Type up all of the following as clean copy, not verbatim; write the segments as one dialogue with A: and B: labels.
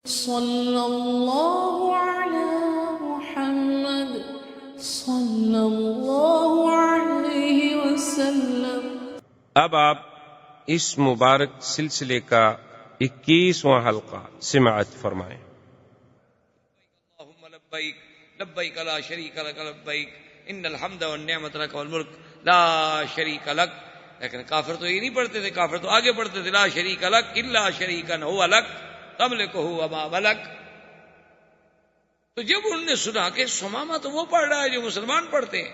A: صلی اللہ علی محمد صلی اللہ علیہ وسلم۔
B: اب آپ اس مبارک سلسلے کا 21واں حلقہ سماعت فرمائیں۔
C: اللہم لبیک لبیک لا شریک لک لبیک ان الحمد والنعمت لک والملک لا شریک لک۔ لیکن کافر تو یہ نہیں پڑھتے تھے، کافر تو آگے پڑھتے تھے لا شریک لک الا شریکا هو لک تملکہ وما ملک۔ تو جب انہوں نے سنا کہ سمامہ تو وہ پڑھ رہا ہے جو مسلمان پڑھتے ہیں،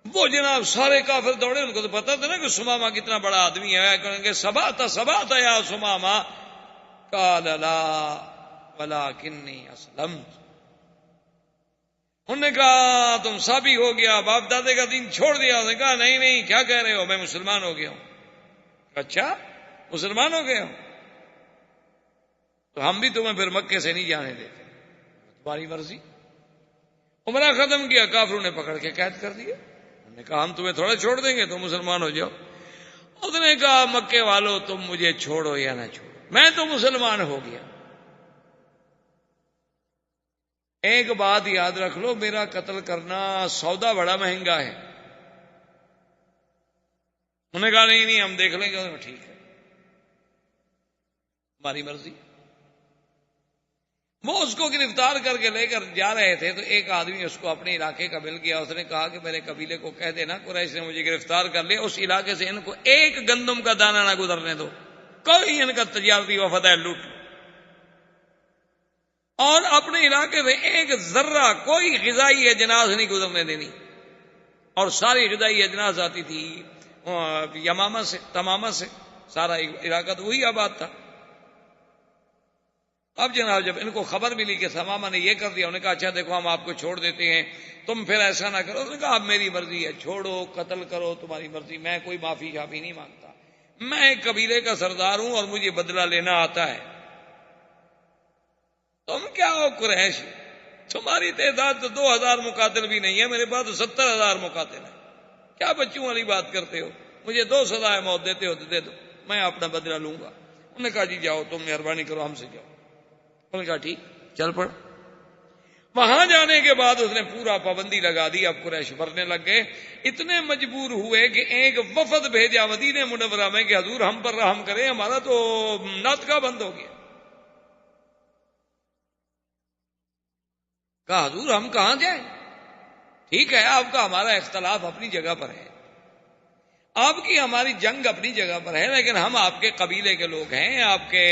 C: وہ جناب سارے کافر دوڑے، ان کو تو پتا تھا نا کہ سمامہ کتنا بڑا آدمی ہے، کہیں گے سبات یا سمامہ، قال لا ولکنی اسلمت۔ انہوں نے کہا تم سابی ہو گیا، باپ دادے کا دین چھوڑ دیا۔ انہوں نے کہا نہیں نہیں، کیا کہہ رہے ہو، میں مسلمان ہو گیا ہوں۔ اچھا مسلمان ہو گئے ہو، تو ہم بھی تمہیں پھر مکے سے نہیں جانے دیتے، تمہاری مرضی۔ عمرہ ختم کیا، کافروں نے پکڑ کے قید کر دیا۔ انہوں نے کہا ہم تمہیں تھوڑا چھوڑ دیں گے، تم مسلمان ہو جاؤ۔ اس نے کہا مکے والو تم مجھے چھوڑو یا نہ چھوڑو، میں تو مسلمان ہو گیا۔ ایک بات یاد رکھ لو، میرا قتل کرنا سودا بڑا مہنگا ہے۔ انہوں نے کہا نہیں نہیں ہم دیکھ لیں گے۔ ٹھیک ہے ہماری مرضی۔ وہ اس کو گرفتار کر کے لے کر جا رہے تھے تو ایک آدمی اس کو اپنے علاقے کا مل گیا۔ اس نے کہا کہ میرے قبیلے کو کہہ دینا قریش نے مجھے گرفتار کر لیا، اس علاقے سے ان کو ایک گندم کا دانہ نہ گزرنے دو، کوئی ان کا تجارتی وفد ہے لوٹ لو، اور اپنے علاقے سے ایک ذرہ کوئی غذائی اجناس نہیں گزرنے دینی۔ اور ساری غذائی اجناس آتی تھی یمامہ سے، تمامہ سے، سارا علاقہ تو وہی آباد تھا۔ اب جناب جب ان کو خبر ملی کہ تمامہ نے یہ کر دیا، انہوں نے کہا اچھا دیکھو ہم آپ کو چھوڑ دیتے ہیں، تم پھر ایسا نہ کرو۔ انہوں نے کہا اب میری مرضی ہے، چھوڑو قتل کرو تمہاری مرضی، میں کوئی معافی شافی نہیں مانگتا، میں ایک قبیلے کا سردار ہوں اور مجھے بدلہ لینا آتا ہے۔ تم کیا ہو قریش، تمہاری تعداد تو 2000 مقاتل بھی نہیں ہے، میرے پاس تو 70,000 مقاتل ہیں، کیا بچوں والی بات کرتے ہو، مجھے 2 سزائے موت دیتے ہو تو دے دو، میں اپنا بدلہ لوں گا۔ انہوں نے کہا جی جاؤ، تم مہربانی کرو ہم سے جاؤ۔ انہوں نے کہا ٹھیک چل پڑ۔ وہاں جانے کے بعد اس نے پورا پابندی لگا دی، اب قریش مرنے لگ گئے، اتنے مجبور ہوئے کہ ایک وفد بھیجا مدینہ منورہ میں کہ حضور ہم پر رحم کریں، ہمارا تو ناطقہ بند ہو گیا۔ کہا حضور ہم کہاں جائیں، ٹھیک ہے آپ کا ہمارا اختلاف اپنی جگہ پر ہے، آپ کی ہماری جنگ اپنی جگہ پر ہے، لیکن ہم آپ کے قبیلے کے لوگ ہیں، آپ کے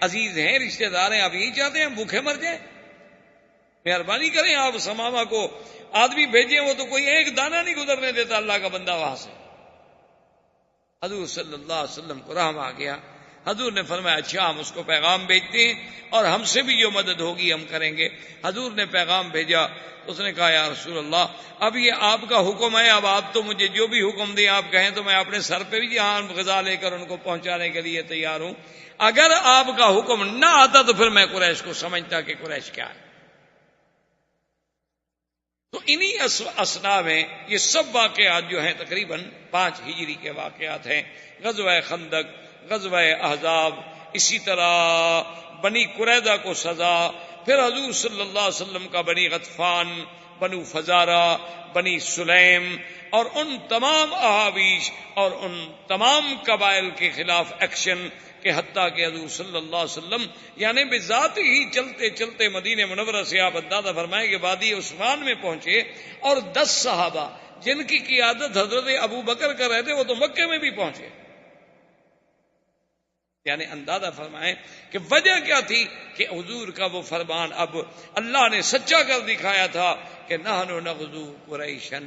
C: عزیز ہیں، رشتہ دار ہیں، آپ یہی چاہتے ہیں ہم بھوکے مر جائیں؟ مہربانی کریں آپ سمامہ کو آدمی بھیجیں، وہ تو کوئی ایک دانہ نہیں گزرنے دیتا اللہ کا بندہ وہاں سے۔ حضور صلی اللہ علیہ وسلم کو رحم آ گیا، حضور نے فرمایا اچھا ہم اس کو پیغام بھیجتے ہیں اور ہم سے بھی جو مدد ہوگی ہم کریں گے۔ حضور نے پیغام بھیجا، اس نے کہا یا رسول اللہ اب یہ آپ کا حکم ہے، اب آپ تو مجھے جو بھی حکم دیں آپ کہیں تو میں اپنے سر پہ بھی یہاں غذا لے کر ان کو پہنچانے کے لیے تیار ہوں، اگر آپ کا حکم نہ آتا تو پھر میں قریش کو سمجھتا کہ قریش کیا ہے۔ تو انہی اسنا میں یہ سب واقعات جو ہیں تقریباً 5 ہجری کے واقعات ہیں، غزوہ خندق، غزوہ احزاب، اسی طرح بنی قریظہ کو سزا، پھر حضور صلی اللہ علیہ وسلم کا بنی غطفان، بنو فزارہ، بنی سلیم، اور ان تمام احابیش اور ان تمام قبائل کے خلاف ایکشن کہ حتیٰ کہ حضور صلی اللہ علیہ وسلم یعنی بذات ہی چلتے چلتے مدینہ منورہ سے آپ اندازہ فرمائیں کہ وادی عثمان میں پہنچے، اور 10 صحابہ جن کی قیادت حضرت ابو بکر کر رہے تھے وہ تو مکے میں بھی پہنچے۔ یعنی اندازہ فرمائیں کہ وجہ کیا تھی کہ حضور کا وہ فرمان اب اللہ نے سچا کر دکھایا تھا کہ نحن نغزو قریشا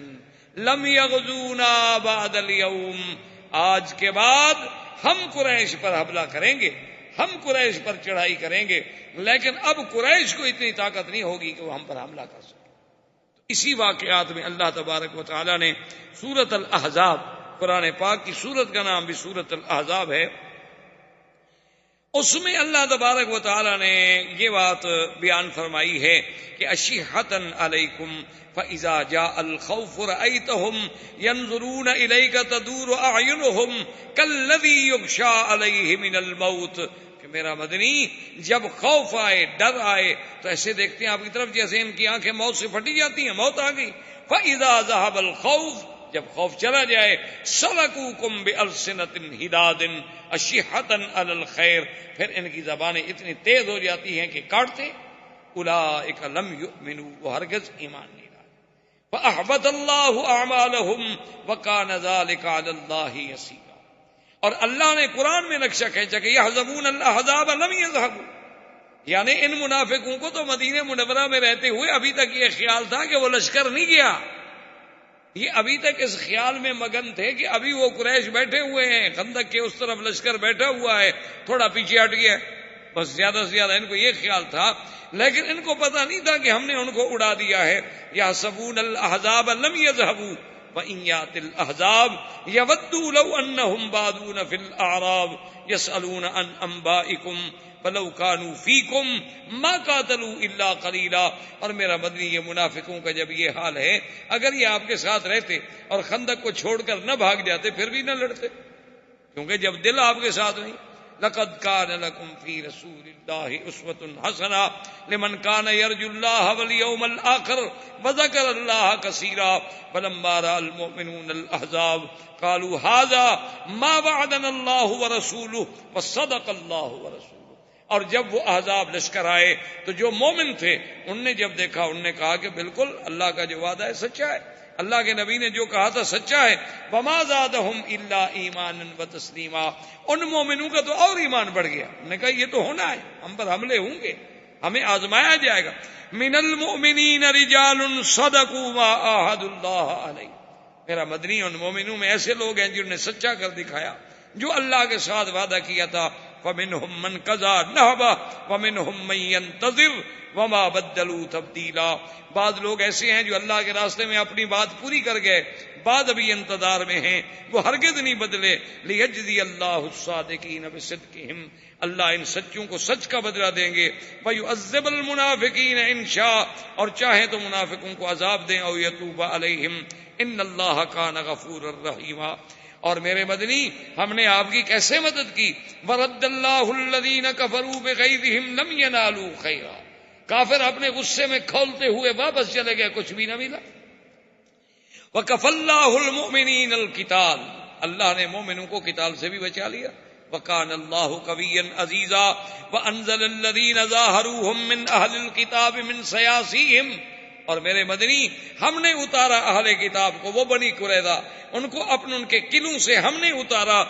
C: لم یغزونا بعد اليوم، آج کے بعد ہم قریش پر حملہ کریں گے، ہم قریش پر چڑھائی کریں گے، لیکن اب قریش کو اتنی طاقت نہیں ہوگی کہ وہ ہم پر حملہ کر سکے۔ اسی واقعات میں اللہ تبارک و تعالی نے سورۃ الاحزاب، قرآن پاک کی سورت کا نام بھی سورۃ الاحزاب ہے، اس میں اللہ تبارک و تعالی نے یہ بات بیان فرمائی ہے کہ اشحۃ علیکم فاذا جاء الخوف رأیتهم ينظرون الیک تدور اعینهم کالذی یغشى علیہ من الموت، کہ میرا مدنی جب خوف آئے، ڈر آئے تو ایسے دیکھتے ہیں آپ کی طرف جیسے ان کی آنکھیں موت سے پھٹی جاتی ہیں، موت آ گئی. فَإِذَا ذَهَبَ الْخَوْفُ، جب خوف چلا جائے، سَلَكُوكُمْ بِأَلْسِنَةٍ حِدَادٍ أَشِحَّةً عَلَى الْخَيْرِ، پھر ان کی زبانیں اتنی تیز ہو جاتی ہیں کہ کاٹتے. اولئک لم یؤمنوا، وہ ہرگز ایمان نہیں لائے. فَأَحْبَطَ اللَّهُ أَعْمَالَهُمْ وَكَانَ ذَلِكَ عَلَى اللَّهِ يَسِيرًا. اور اللہ نے قرآن میں نقشہ کھینچا کہ یحسبون الاحزاب لم یذهبوا، یعنی ان منافقوں کو تو مدینہ منورہ میں رہتے ہوئے ابھی تک یہ خیال تھا کہ وہ لشکر نہیں گیا. یہ ابھی تک اس خیال میں مگن تھے کہ ابھی وہ قریش بیٹھے ہوئے ہیں، خندق کے اس طرف لشکر بیٹھا ہوا ہے، تھوڑا پیچھے ہٹ گیا، بس زیادہ سے زیادہ ان کو یہ خیال تھا. لیکن ان کو پتہ نہیں تھا کہ ہم نے ان کو اڑا دیا ہے. یحسبون الاحزاب لم یذهبوا وَإِنْ يَأْتِ الْأَحْزَابُ يَوَدُّوا لَوْ أَنَّهُمْ بَادُونَ فِي الْأَعْرَابِ يَسْأَلُونَ عَنْ أَنْبَائِكُمْ وَلَوْ كَانُوا فِيكُمْ مَا قَاتَلُوا إِلَّا قَلِيلًا. اور میرا مدنی یہ منافقوں کا جب یہ حال ہے، اگر یہ آپ کے ساتھ رہتے اور خندق کو چھوڑ کر نہ بھاگ جاتے پھر بھی نہ لڑتے، کیونکہ جب دل آپ کے ساتھ نہیں. لَقَدْ كَانَ لَكُمْ فِي رَسُولِ اللَّهِ أُسْوَةٌ حَسَنَةٌ لِمَنْ كَانَ يَرْجُو اللَّهَ وَالْيَوْمَ الْآخِرَ وَذَكَرَ اللَّهَ كَثِيرًا. فَلَمَّا رَأَى الْمُؤْمِنُونَ الْأَحْزَابَ قَالُوا هَذَا مَا وَعَدَنَا اللَّهُ وَرَسُولُهُ وَصَدَقَ اللَّهُ وَرَسُولُهُ. اور جب وہ احزاب لشکر آئے تو جو مومن تھے ان نے جب دیکھا، انہوں نے کہا کہ بالکل اللہ کا جو وعدہ ہے سچا ہے، اللہ کے نبی نے جو کہا تھا سچا ہے. وما زادہم الا ایمانا وتسلیما. ان مومنوں کا تو اور ایمان بڑھ گیا، انہوں نے کہا یہ تو ہونا ہے، ہم پر حملے ہوں گے، ہمیں آزمایا جائے گا. من المؤمنین رجال صدقوا ما عاہدوا اللہ علیہ. میرا مدنی ان مومنوں میں ایسے لوگ ہیں جنہوں نے سچا کر دکھایا جو اللہ کے ساتھ وعدہ کیا تھا. فمنہم من قضى نحبہ ومنہم من ينتظر وما بدلوا تبدیلا. بعض لوگ ایسے ہیں جو اللہ کے راستے میں اپنی بات پوری کر گئے، بعد ابھی انتظار میں ہیں، وہ ہرگز نہیں بدلے. لیجزی اللہ الصادقین بصدقہم، اللہ ان سچوں کو سچ کا بدلہ دیں گے. ویعذب المنافقین ان شاء، اور چاہیں تو منافقوں کو عذاب دیں. او یتوب علیہم ان اللہ کان غفورا رحیما. اور میرے مدنی ہم نے آپ کی کیسے مدد کی. ورد اللہ الذین کفروا بغیظہم لم ینالوا خیرا. کافر اپنے غصے میں کھولتے ہوئے واپس چلے گئے، کچھ بھی نہ ملا. وکفى اللہ المؤمنین القتال، اللہ نے مومنوں کو قتال سے بھی بچا لیا. وکان اللہ قویا عزیزا وانزل الذین ظاہروہم من اہل الکتاب من سیاسیہم. اور میرے مدنی ہم نے اتارا اہل کتاب کو، وہ بنی قریظہ، ان کو اپنے ان کے قلعوں سے ہم نے اتارا.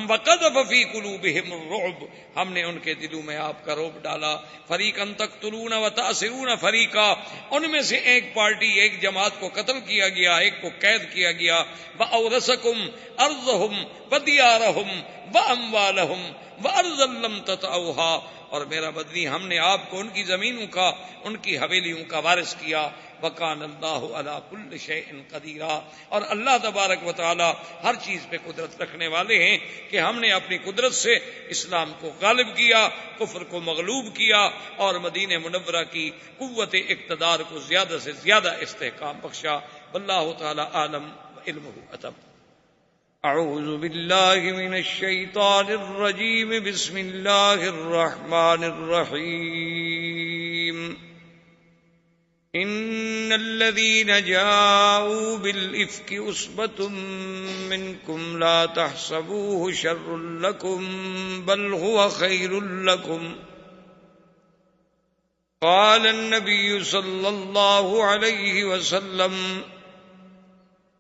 C: وقذف فی قلوبہم الرعب، ہم نے ان کے دلوں میں آپ کا رعب ڈالا. فریقا تقتلون وتأسرون فریقا، ان میں سے ایک پارٹی، ایک جماعت کو قتل کیا گیا، ایک کو قید کیا گیا. وأورثکم ارضہم ودیارہم واموالہم وارضا لم تطئوها. اور میرا بدنی ہم نے آپ کو ان کی زمینوں کا، ان کی حویلیوں کا وارث کیا. وکان اللہ علی کل شیء قدیر، اور اللہ تبارک و تعالی ہر چیز پہ قدرت رکھنے والے ہیں کہ ہم نے اپنی قدرت سے اسلام کو غالب کیا، کفر کو مغلوب کیا، اور مدینہ منورہ کی قوت اقتدار کو زیادہ سے زیادہ استحکام بخشا. واللہ تعالی عالم علمہ اتم. اعوذ باللہ من الشیطان الرجیم. بسم اللہ الرحمن الرحیم. ان الذين جاءوا بالافك عصبة منكم لا تحسبوه شر لكم بل هو خير لكم. قال النبي صلى الله عليه وسلم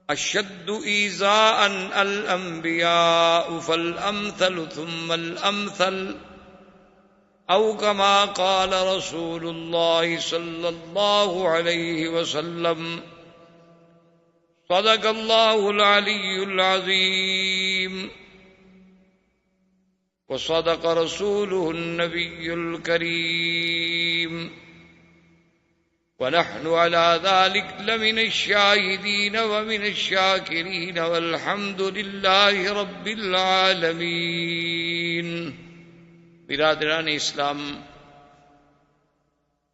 C: اشد ایذاء الانبیاء فالامثل ثم الامثل، او كما قال رسول الله صلى الله عليه وسلم. صدق الله العلي العظيم وصدق رسوله النبي الكريم، ونحن على ذلك لمن الشاهدين ومن الشاكرين والحمد لله رب العالمين. برادران اسلام،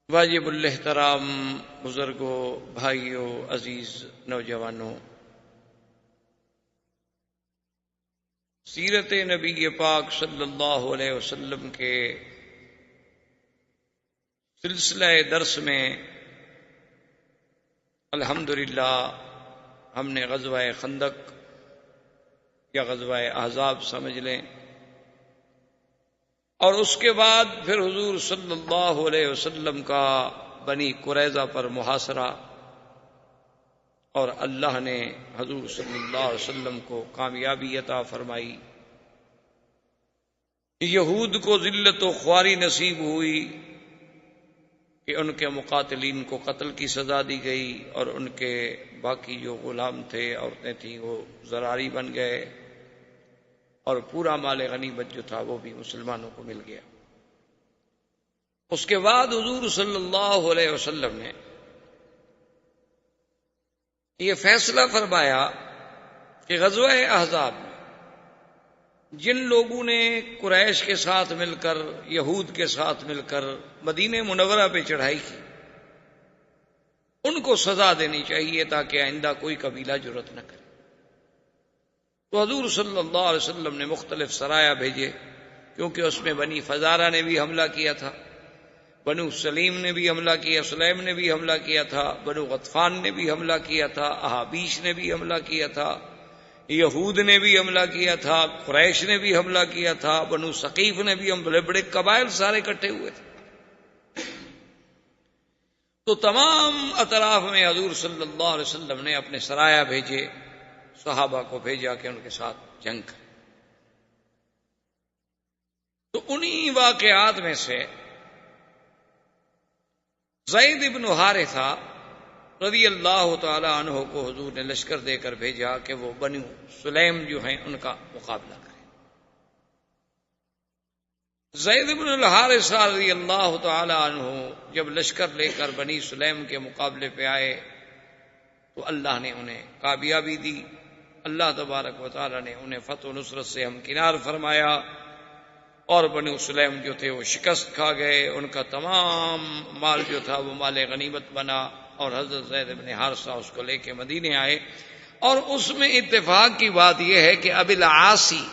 C: واجب الاحترام بزرگوں، بھائیوں، عزیز نوجوانوں، سیرت نبی پاک صلی اللہ علیہ وسلم کے سلسلہ درس میں الحمدللہ ہم نے غزوہ خندق یا غزوہ احزاب سمجھ لیں، اور اس کے بعد پھر حضور صلی اللہ علیہ وسلم کا بنی قریظہ پر محاصرہ، اور اللہ نے حضور صلی اللہ علیہ وسلم کو کامیابی عطا فرمائی، یہود کو ذلت و خواری نصیب ہوئی کہ ان کے مقاتلین کو قتل کی سزا دی گئی، اور ان کے باقی جو غلام تھے، عورتیں تھیں، وہ زراری بن گئے، اور پورا مال غنیمت جو تھا وہ بھی مسلمانوں کو مل گیا۔ اس کے بعد حضور صلی اللہ علیہ وسلم نے یہ فیصلہ فرمایا کہ غزوہ احزاب میں جن لوگوں نے قریش کے ساتھ مل کر، یہود کے ساتھ مل کر مدینہ منورہ پہ چڑھائی کی، ان کو سزا دینی چاہیے تاکہ آئندہ کوئی قبیلہ جرأت نہ کرے۔ تو حضور صلی اللہ علیہ وسلم نے مختلف سرایا بھیجے، کیونکہ اس میں بنی فزارہ نے بھی حملہ کیا تھا، بنو سلیم نے بھی حملہ کیا، سلیم نے بھی حملہ کیا تھا، بنو غطفان نے بھی حملہ کیا تھا، احابیش نے بھی حملہ کیا تھا، یہود نے بھی حملہ کیا تھا، قریش نے بھی حملہ کیا تھا، بنو ثقیف نے بھی، بڑے بڑے قبائل سارے اکٹھے ہوئے تھے۔ تو تمام اطراف میں حضور صلی اللہ علیہ وسلم نے اپنے سرایا بھیجے، صحابہ کو بھیجا کہ ان کے ساتھ جنگ کریں۔ تو انہی واقعات میں سے زید بن حارثہ رضی اللہ تعالی عنہ کو حضور نے لشکر دے کر بھیجا کہ وہ بنو سلیم جو ہیں ان کا مقابلہ کریں۔ زید بن الحارثہ رضی اللہ تعالی عنہ جب لشکر لے کر بنی سلیم کے مقابلے پہ آئے تو اللہ نے انہیں کامیابی دی، اللہ تبارک و تعالی نے انہیں فتح و نصرت سے ہمکنار فرمایا، اور بنو سلیم جو تھے وہ شکست کھا گئے، ان کا تمام مال جو تھا وہ مال غنیمت بنا، اور حضرت زید بن حارثہ اس کو لے کے مدینے آئے۔ اور اس میں اتفاق کی بات یہ ہے کہ ابی العاصی،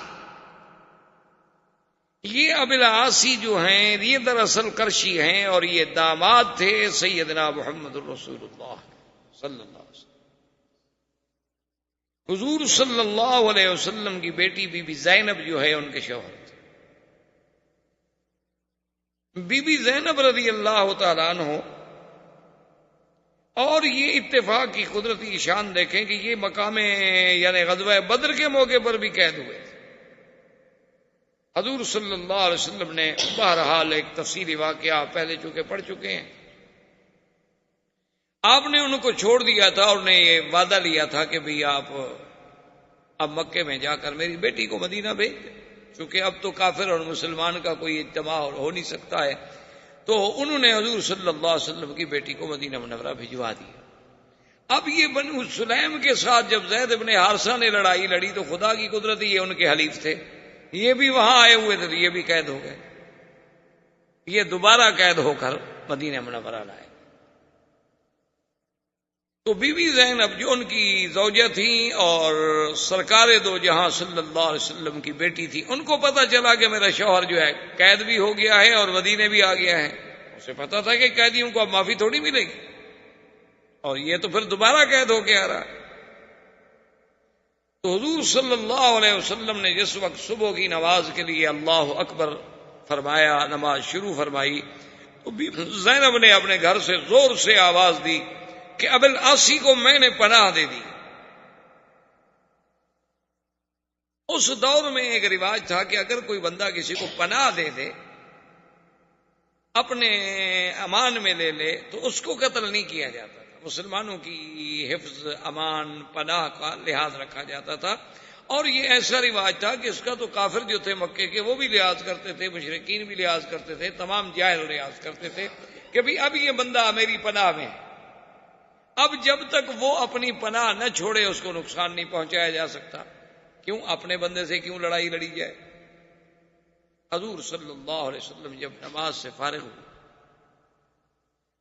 C: یہ ابی العاصی جو ہیں یہ دراصل کرشی ہیں، اور یہ داماد تھے سیدنا محمد رسول اللہ صلی اللہ علیہ وسلم۔ حضور صلی اللہ علیہ وسلم کی بیٹی بی بی زینب جو ہے ان کے شوہر تھے۔ بی بی زینب رضی اللہ تعالیٰ عنہ، اور یہ اتفاق کی قدرتی شان دیکھیں کہ یہ مقام یعنی غزوہ بدر کے موقع پر بھی قید ہوئے تھے۔ حضور صلی اللہ علیہ وسلم نے بہرحال ایک تفصیلی واقعہ پہلے چونکہ پڑھ چکے ہیں، آپ نے ان کو چھوڑ دیا تھا، اور نے یہ وعدہ لیا تھا کہ بھئی آپ اب مکے میں جا کر میری بیٹی کو مدینہ بھیج دیں، چونکہ اب تو کافر اور مسلمان کا کوئی اجتماع ہو نہیں سکتا ہے۔ تو انہوں نے حضور صلی اللہ علیہ وسلم کی بیٹی کو مدینہ منورہ بھجوا دیا۔ اب یہ بنو سلیم کے ساتھ جب زید بن حارثہ نے لڑائی لڑی تو خدا کی قدرت، یہ ان کے حلیف تھے، یہ بھی وہاں آئے ہوئے تھے، تو یہ بھی قید ہو گئے، یہ دوبارہ قید ہو کر مدینہ منورہ لائے۔ تو بی بی زینب جو ان کی زوجہ تھیں اور سرکار دو جہاں صلی اللہ علیہ وسلم کی بیٹی تھی، ان کو پتہ چلا کہ میرا شوہر جو ہے قید بھی ہو گیا ہے اور مدینے بھی آ گیا ہے۔ اسے پتہ تھا کہ قیدیوں کو اب معافی تھوڑی ملے گی، اور یہ تو پھر دوبارہ قید ہو کے آ رہا ہے۔ تو حضور صلی اللہ علیہ وسلم نے جس وقت صبح کی نماز کے لیے اللہ اکبر فرمایا، نماز شروع فرمائی، تو بی بی زینب نے اپنے گھر سے زور سے آواز دی کہ ابی العاصی کو میں نے پناہ دے دی۔ اس دور میں ایک رواج تھا کہ اگر کوئی بندہ کسی کو پناہ دے دے، اپنے امان میں لے لے، تو اس کو قتل نہیں کیا جاتا تھا۔ مسلمانوں کی حفظ، امان، پناہ کا لحاظ رکھا جاتا تھا، اور یہ ایسا رواج تھا کہ اس کا تو کافر جو تھے مکے کے وہ بھی لحاظ کرتے تھے، مشرکین بھی لحاظ کرتے تھے، تمام جاہل لحاظ کرتے تھے کہ بھی اب یہ بندہ میری پناہ میں ہے، اب جب تک وہ اپنی پناہ نہ چھوڑے اس کو نقصان نہیں پہنچایا جا سکتا، کیوں اپنے بندے سے کیوں لڑائی لڑی جائے۔ حضور صلی اللہ علیہ وسلم جب نماز سے فارغ ہوئے،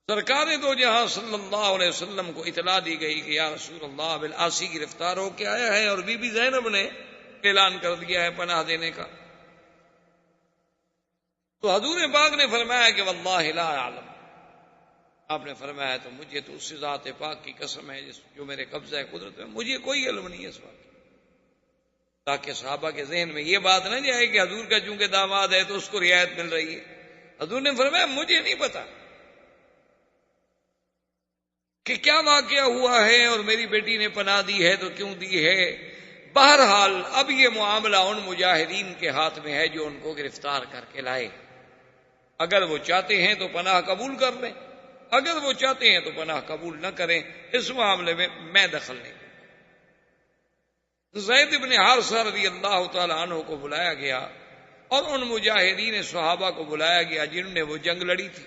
C: سرکار دو جہاں صلی اللہ علیہ وسلم کو اطلاع دی گئی کہ یا رسول اللہ ابی العاصی گرفتار ہو کے آیا ہے، اور بی بی زینب نے اعلان کر دیا ہے پناہ دینے کا. تو حضور پاک نے فرمایا کہ واللہ لا اعلم، آپ نے فرمایا تو مجھے تو اس ذات پاک کی قسم ہے جو میرے قبضہ ہے قدرت میں، مجھے کوئی علم نہیں ہے اس بات کی. تاکہ صحابہ کے ذہن میں یہ بات نہ جائے کہ حضور کا چونکہ داماد ہے تو اس کو رعایت مل رہی ہے. حضور نے فرمایا مجھے نہیں پتا کہ کیا واقعہ ہوا ہے اور میری بیٹی نے پناہ دی ہے تو کیوں دی ہے. بہرحال اب یہ معاملہ ان مجاہدین کے ہاتھ میں ہے جو ان کو گرفتار کر کے لائے. اگر وہ چاہتے ہیں تو پناہ قبول کر لیں، اگر وہ چاہتے ہیں تو پناہ قبول نہ کریں. اس معاملے میں دخل نہیں. زید بن حارثہ رضی اللہ تعالی عنہ کو بلایا گیا اور ان مجاہدین صحابہ کو بلایا گیا جنہوں نے وہ جنگ لڑی تھی.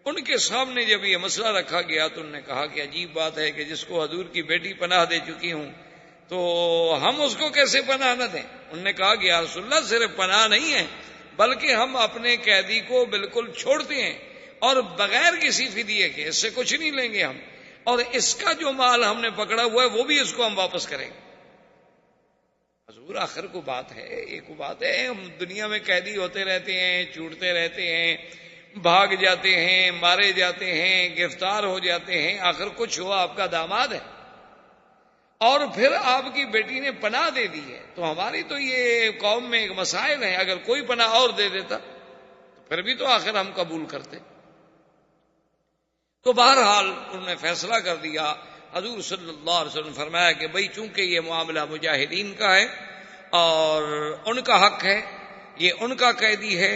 C: ان کے سامنے جب یہ مسئلہ رکھا گیا تو انہوں نے کہا کہ عجیب بات ہے کہ جس کو حضور کی بیٹی پناہ دے چکی ہوں تو ہم اس کو کیسے پناہ نہ دیں. انہوں نے کہا کہ یا رسول اللہ صرف پناہ نہیں ہے بلکہ ہم اپنے قیدی کو بالکل چھوڑتے ہیں اور بغیر کسی فدیے کے، اس سے کچھ نہیں لیں گے ہم، اور اس کا جو مال ہم نے پکڑا ہوا ہے وہ بھی اس کو ہم واپس کریں گے. حضور آخر کو بات ہے، ایک بات ہے ہم دنیا میں قیدی ہوتے رہتے ہیں، چھوٹتے رہتے ہیں، بھاگ جاتے ہیں، مارے جاتے ہیں، گرفتار ہو جاتے ہیں، آخر کچھ ہوا آپ کا داماد ہے اور پھر آپ کی بیٹی نے پناہ دے دی ہے. تو ہماری تو یہ قوم میں ایک مسائل ہے، اگر کوئی پناہ اور دے دیتا تو پھر بھی تو آخر ہم قبول کرتے. تو بہرحال انہوں نے فیصلہ کر دیا. حضور صلی اللہ علیہ وسلم فرمایا کہ بھئی چونکہ یہ معاملہ مجاہدین کا ہے اور ان کا حق ہے، یہ ان کا قیدی ہے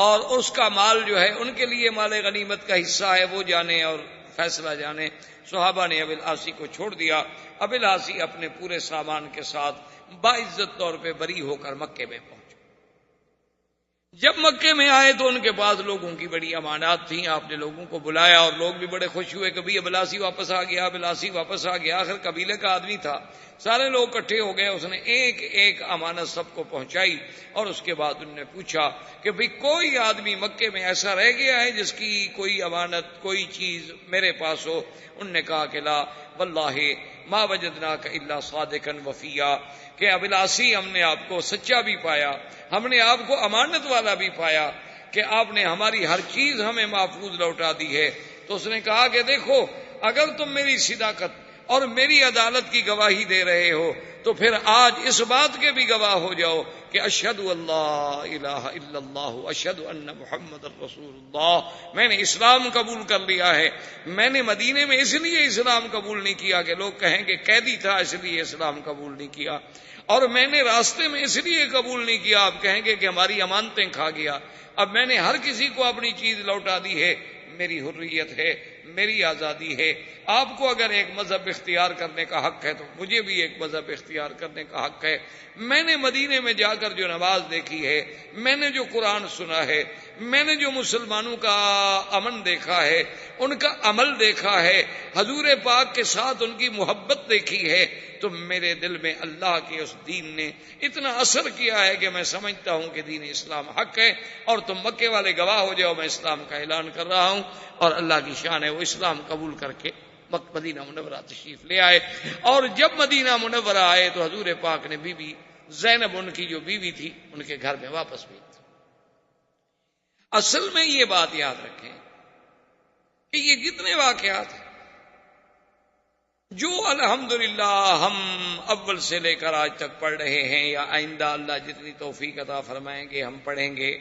C: اور اس کا مال جو ہے ان کے لیے مال غنیمت کا حصہ ہے، وہ جانے اور فیصلہ جانے. صحابہ نے ابی العاصی کو چھوڑ دیا. ابی العاصی اپنے پورے سامان کے ساتھ باعزت طور پہ بری ہو کر مکے میں پہنچے. جب مکے میں آئے تو ان کے پاس لوگوں کی بڑی امانات تھیں. آپ نے لوگوں کو بلایا اور لوگ بھی بڑے خوش ہوئے کہ ابی العاصی واپس آ گیا، ابی العاصی واپس آ گیا. آخر قبیلے کا آدمی تھا، سارے لوگ اکٹھے ہو گئے. اس نے ایک ایک امانت سب کو پہنچائی اور اس کے بعد انہوں نے پوچھا کہ بھئی کوئی آدمی مکے میں ایسا رہ گیا ہے جس کی کوئی امانت کوئی چیز میرے پاس ہو. انہوں نے کہا کہ لا واللہ ما وجدناک الا صادقا وفیا، کہ ابی العاصی ہم نے آپ کو سچا بھی پایا، ہم نے آپ کو امانت والا بھی پایا کہ آپ نے ہماری ہر چیز ہمیں محفوظ لوٹا دی ہے. تو اس نے کہا کہ دیکھو اگر تم میری صداقت اور میری عدالت کی گواہی دے رہے ہو تو پھر آج اس بات کے بھی گواہ ہو جاؤ کہ اشہد اللہ الہ الا اللہ اشہد ان محمد رسول اللہ، میں نے اسلام قبول کر لیا ہے. میں نے مدینے میں اس لیے اسلام قبول نہیں کیا کہ لوگ کہیں کہ قیدی تھا اس لیے اسلام قبول نہیں کیا، اور میں نے راستے میں اس لیے قبول نہیں کیا آپ کہیں گے کہ ہماری امانتیں کھا گیا. اب میں نے ہر کسی کو اپنی چیز لوٹا دی ہے، میری حریت ہے، میری آزادی ہے. آپ کو اگر ایک مذہب اختیار کرنے کا حق ہے تو مجھے بھی ایک مذہب اختیار کرنے کا حق ہے. میں نے مدینے میں جا کر جو نماز دیکھی ہے، میں نے جو قرآن سنا ہے، میں نے جو مسلمانوں کا امن دیکھا ہے، ان کا عمل دیکھا ہے، حضور پاک کے ساتھ ان کی محبت دیکھی ہے، تو میرے دل میں اللہ کے اس دین نے اتنا اثر کیا ہے کہ میں سمجھتا ہوں کہ دین اسلام حق ہے. اور تم مکے والے گواہ ہو جاؤ، میں اسلام کا اعلان کر رہا ہوں. اور اللہ کی شان ہے وہ اسلام قبول کر کے مدینہ منورہ تشریف لے آئے. اور جب مدینہ منورہ آئے تو حضور پاک نے بی بی زینب ان کی جو بیوی تھی ان کے گھر میں واپس بھیج دی. اصل میں یہ بات یاد رکھیں کہ یہ جتنے واقعات ہیں جو الحمدللہ ہم اول سے لے کر آج تک پڑھ رہے ہیں یا آئندہ اللہ جتنی توفیق عطا فرمائیں گے ہم پڑھیں گے،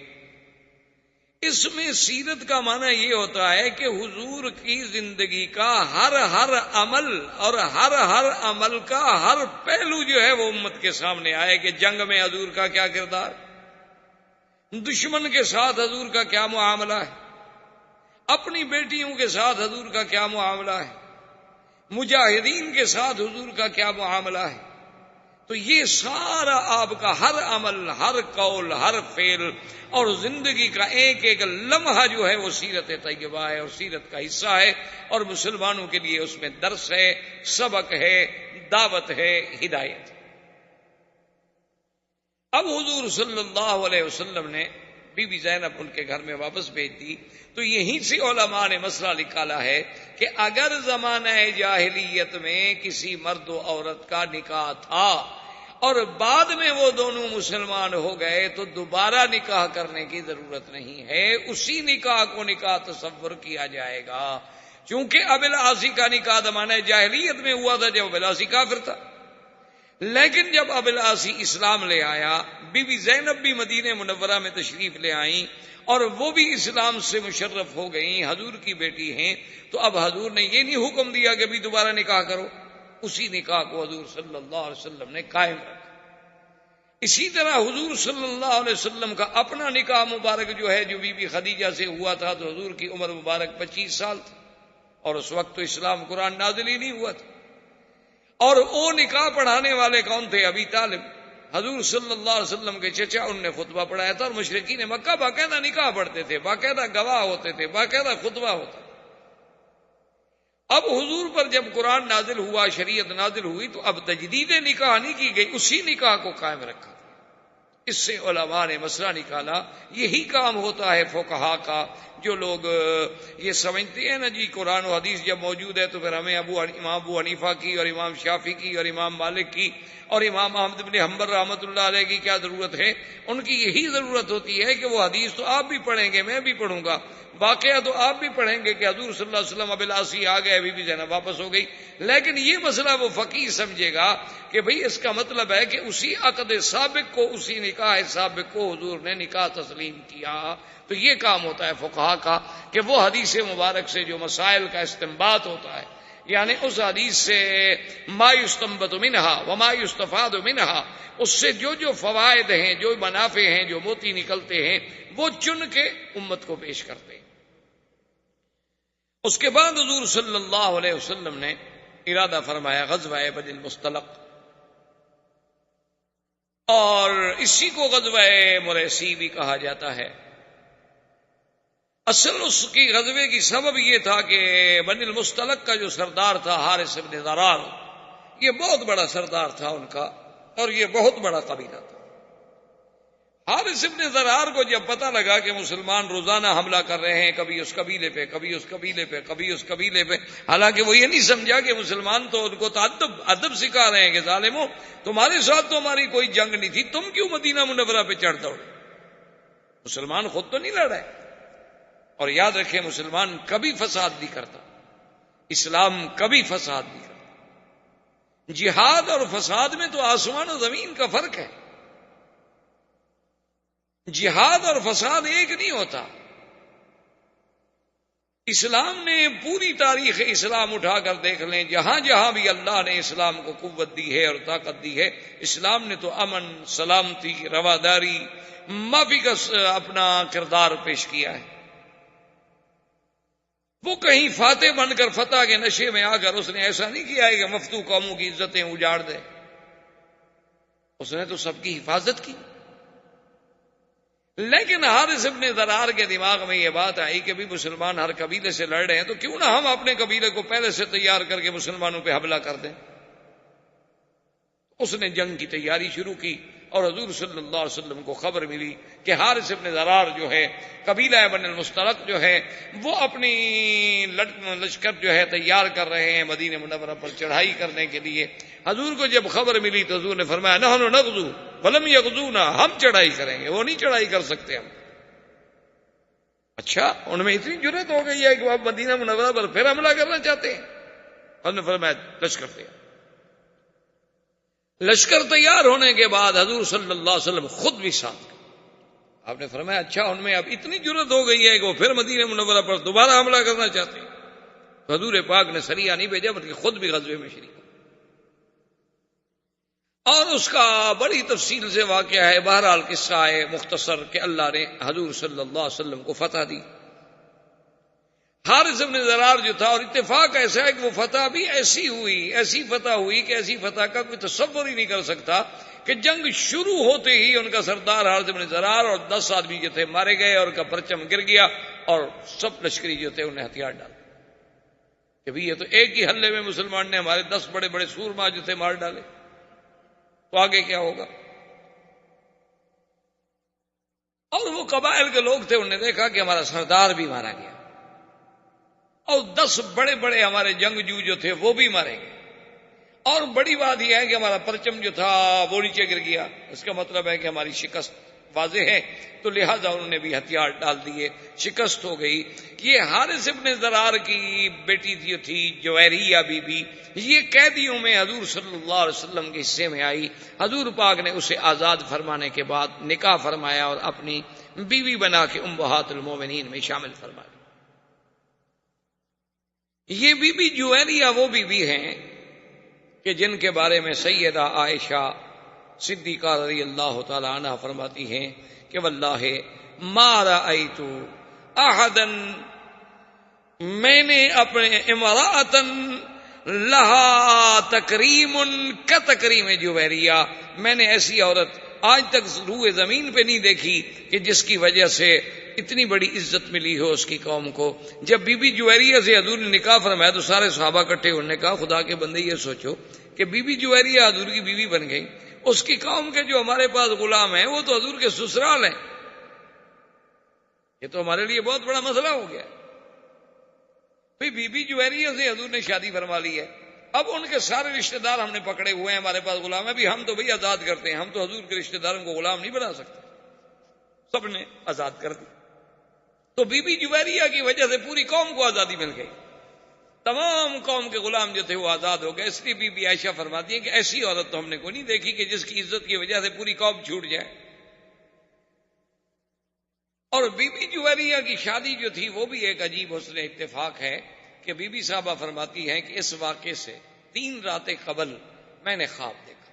C: اس میں سیرت کا معنی یہ ہوتا ہے کہ حضور کی زندگی کا ہر عمل اور ہر عمل کا ہر پہلو جو ہے وہ امت کے سامنے آئے کہ جنگ میں حضور کا کیا کردار، دشمن کے ساتھ حضور کا کیا معاملہ ہے، اپنی بیٹیوں کے ساتھ حضور کا کیا معاملہ ہے، مجاہدین کے ساتھ حضور کا کیا معاملہ ہے. تو یہ سارا آپ کا ہر عمل، ہر قول، ہر فعل اور زندگی کا ایک ایک لمحہ جو ہے وہ سیرت طیبہ ہے اور سیرت کا حصہ ہے، اور مسلمانوں کے لیے اس میں درس ہے، سبق ہے، دعوت ہے، ہدایت. اب حضور صلی اللہ علیہ وسلم نے بی بی زینب ان کے گھر میں واپس بھیج دی. تو یہیں سے علماء نے مسئلہ نکالا ہے کہ اگر زمانہ جاہلیت میں کسی مرد و عورت کا نکاح تھا اور بعد میں وہ دونوں مسلمان ہو گئے تو دوبارہ نکاح کرنے کی ضرورت نہیں ہے، اسی نکاح کو نکاح تصور کیا جائے گا، چونکہ ابو العاص کا نکاح زمانہ جاہلیت میں ہوا تھا جب ابو العاص کافر تھا، لیکن جب ابو العاص اسلام لے آیا، بی بی زینب بھی مدینہ منورہ میں تشریف لے آئیں اور وہ بھی اسلام سے مشرف ہو گئیں، حضور کی بیٹی ہیں، تو اب حضور نے یہ نہیں حکم دیا کہ بھی دوبارہ نکاح کرو، اسی نکاح کو حضور صلی اللہ علیہ وسلم نے قائم رکھا۔ اسی طرح حضور صلی اللہ علیہ وسلم کا اپنا نکاح مبارک جو ہے، جو بی بی خدیجہ سے ہوا تھا، تو حضور کی عمر مبارک 25 سال تھی، اور اس وقت تو اسلام قرآن نازل ہی نہیں ہوا تھا، اور وہ نکاح پڑھانے والے کون تھے؟ ابی طالب، حضور صلی اللہ علیہ وسلم کے چچا، ان نے خطبہ پڑھایا تھا، اور مشرکین مکہ باقاعدہ نکاح پڑھتے تھے، باقاعدہ گواہ ہوتے تھے، باقاعدہ خطبہ ہوتا۔ اب حضور پر جب قرآن نازل ہوا، شریعت نازل ہوئی، تو اب تجدید نکاح نہیں کی گئی، اسی نکاح کو قائم رکھا۔ اس سے علماء نے مسئلہ نکالا، یہی کام ہوتا ہے فقہا کا، جو لوگ یہ سمجھتے ہیں نا جی قرآن و حدیث جب موجود ہے تو پھر ہمیں امام ابو حنیفہ کی اور امام شافعی کی اور امام مالک کی اور امام احمد بن حنبل رحمۃ اللہ علیہ کی کیا ضرورت ہے؟ ان کی یہی ضرورت ہوتی ہے کہ وہ حدیث تو آپ بھی پڑھیں گے، میں بھی پڑھوں گا، واقعہ تو آپ بھی پڑھیں گے کہ حضور صلی اللہ علیہ وسلم ابو العاص آ گئے، بی بی زینب واپس ہو گئی، لیکن یہ مسئلہ وہ فقیہ سمجھے گا کہ بھئی اس کا مطلب ہے کہ اسی عقد سابق کو، اسی نکاح سابق کو حضور نے نکاح تسلیم کیا۔ تو یہ کام ہوتا ہے فقہا کا کہ وہ حدیث مبارک سے جو مسائل کا استنباط ہوتا ہے، یعنی اس حدیث سے ما یستنبط منہا وما یستفاد منہا، اس سے جو جو فوائد ہیں، جو منافع ہیں، جو موتی نکلتے ہیں، وہ چن کے امت کو پیش کرتے ہیں۔ اس کے بعد حضور صلی اللہ علیہ وسلم نے ارادہ فرمایا غزوہ بنی المصطلق، اور اسی کو غزوہ مریسی بھی کہا جاتا ہے۔ اصل اس کی غزوے کی سبب یہ تھا کہ بنی المصطلق کا جو سردار تھا حارث بن ضرار، یہ بہت بڑا سردار تھا ان کا، اور یہ بہت بڑا قبیلہ تھا۔ حارث بن ضرار کو جب پتہ لگا کہ مسلمان روزانہ حملہ کر رہے ہیں، کبھی اس قبیلے پہ، کبھی اس قبیلے پہ، کبھی اس قبیلے پہ، حالانکہ وہ یہ نہیں سمجھا کہ مسلمان تو ان کو ادب سکھا رہے ہیں کہ ظالموں تمہارے ساتھ تو ہماری کوئی جنگ نہیں تھی، تم کیوں مدینہ منورہ پہ چڑھ دوڑے؟ مسلمان خود تو نہیں لڑ رہے۔ اور یاد رکھیں مسلمان کبھی فساد نہیں کرتا، اسلام کبھی فساد نہیں کرتا۔ جہاد اور فساد میں تو آسمان و زمین کا فرق ہے، جہاد اور فساد ایک نہیں ہوتا۔ اسلام نے پوری تاریخ اسلام اٹھا کر دیکھ لیں، جہاں جہاں بھی اللہ نے اسلام کو قوت دی ہے اور طاقت دی ہے، اسلام نے تو امن، سلامتی، رواداری، معافی کا اپنا کردار پیش کیا ہے۔ وہ کہیں فاتح بن کر فتح کے نشے میں آ کر اس نے ایسا نہیں کیا ہے کہ مفتو قوموں کی عزتیں اجاڑ دے، اس نے تو سب کی حفاظت کی۔ لیکن حارث بن ضرار کے دماغ میں یہ بات آئی کہ بھی مسلمان ہر قبیلے سے لڑ رہے ہیں، تو کیوں نہ ہم اپنے قبیلے کو پہلے سے تیار کر کے مسلمانوں پہ حملہ کر دیں۔ اس نے جنگ کی تیاری شروع کی، اور حضور صلی اللہ علیہ وسلم کو خبر ملی کہ حارث بن ضرار جو ہے، قبیلہ بن المصطلق جو ہے، وہ اپنی لشکر جو ہے تیار کر رہے ہیں مدینہ منورہ پر چڑھائی کرنے کے لیے۔ حضور کو جب خبر ملی تو حضور نے فرمایا نحن نغزو ولم یغزونا، ہم چڑھائی کریں گے، وہ نہیں چڑھائی کر سکتے ہم۔ اچھا، ان میں اتنی جرأت ہو گئی ہے کہ وہ اب مدینہ منورہ پر پھر حملہ کرنا چاہتے ہیں؟ حضور نے فرمایا لشکر تیار۔ لشکر تیار ہونے کے بعد حضور صلی اللہ علیہ وسلم خود بھی ساتھ گئے۔ آپ نے فرمایا اچھا، ان میں اب اتنی جرأت ہو گئی ہے کہ وہ پھر مدینہ منورہ پر دوبارہ حملہ کرنا چاہتے ہیں، تو حضور پاک نے سریہ نہیں بھیجا بلکہ خود بھی غزوے میں شریک۔ اور اس کا بڑی تفصیل سے واقعہ ہے، بہرحال قصہ ہے مختصر کہ اللہ نے حضور صلی اللہ علیہ وسلم کو فتح دی۔ حارث بن ضرار جو تھا، اور اتفاق ایسا ہے کہ وہ فتح بھی ایسی ہوئی، ایسی فتح ہوئی کہ ایسی فتح کا کوئی تصور ہی نہیں کر سکتا کہ جنگ شروع ہوتے ہی ان کا سردار حارث بن ضرار اور 10 آدمی جو تھے مارے گئے، اور ان کا پرچم گر گیا، اور سب لشکری جو تھے انہیں ہتھیار ڈالے کہ بھی یہ تو ایک ہی حلے میں مسلمان نے ہمارے 10 بڑے بڑے سورما جو تھے مار ڈالے، تو آگے کیا ہوگا؟ اور وہ قبائل کے لوگ تھے، انہوں نے دیکھا کہ ہمارا سردار بھی مارا گیا، اور 10 بڑے بڑے ہمارے جنگجو جو تھے وہ بھی مارے گئے، اور بڑی بات یہ ہے کہ ہمارا پرچم جو تھا وہ نیچے گر گیا، اس کا مطلب ہے کہ ہماری شکست واضح ہے، تو لہذا انہوں نے بھی ہتھیار ڈال دیے، شکست ہو گئی۔ یہ حارث ابن زرار کی بیٹی تھی جویریہ بی بی، یہ قیدیوں میں حضور صلی اللہ علیہ وسلم کے حصے میں آئی، حضور پاک نے اسے آزاد فرمانے کے بعد نکاح فرمایا اور اپنی بیوی بنا کے امہات المومنین میں شامل فرمایا۔ یہ بی بی جویریہ وہ بی بی ہیں کہ جن کے بارے میں سیدہ عائشہ صدیقہ رضی اللہ تعالی عنہ فرماتی ہیں کہ واللہ ما رأیت احدا، میں نے اپنے امرأۃ لہا تکریم کتکریم جویریہ، میں نے ایسی عورت آج تک روئے زمین پہ نہیں دیکھی کہ جس کی وجہ سے اتنی بڑی عزت ملی ہو اس کی قوم کو۔ جب بی بی جویریہ سے حضور نے نکاح فرمایا تو سارے صحابہ اکٹھے انہوں نے کہا خدا کے بندے یہ سوچو کہ بی بی جویریہ حضور کی بیوی بن گئی، اس کی قوم کے جو ہمارے پاس غلام ہیں وہ تو حضور کے سسرال ہیں، یہ تو ہمارے لیے بہت بڑا مسئلہ ہو گیا۔ بی بی جویریہ سے حضور نے شادی فرما لی ہے، اب ان کے سارے رشتہ دار ہم نے پکڑے ہوئے ہیں، ہمارے پاس غلام ہے، بھی ہم تو بھئی آزاد کرتے ہیں، ہم تو حضور کے رشتہ داروں کو غلام نہیں بنا سکتے، سب نے آزاد کر دی۔ تو بی بی جویریہ کی وجہ سے پوری قوم کو آزادی مل گئی، تمام قوم کے غلام جو تھے وہ آزاد ہو گئے۔ اس لیے بی بی عائشہ فرماتی ہے کہ ایسی عورت تو ہم نے کوئی نہیں دیکھی کہ جس کی عزت کی وجہ سے پوری قوم چھوٹ جائے۔ اور بی بی جویریہ کی شادی جو تھی وہ بھی ایک عجیب حسن اتفاق ہے کہ بی بی صاحبہ فرماتی ہیں کہ اس واقعے سے 3 راتیں قبل میں نے خواب دیکھا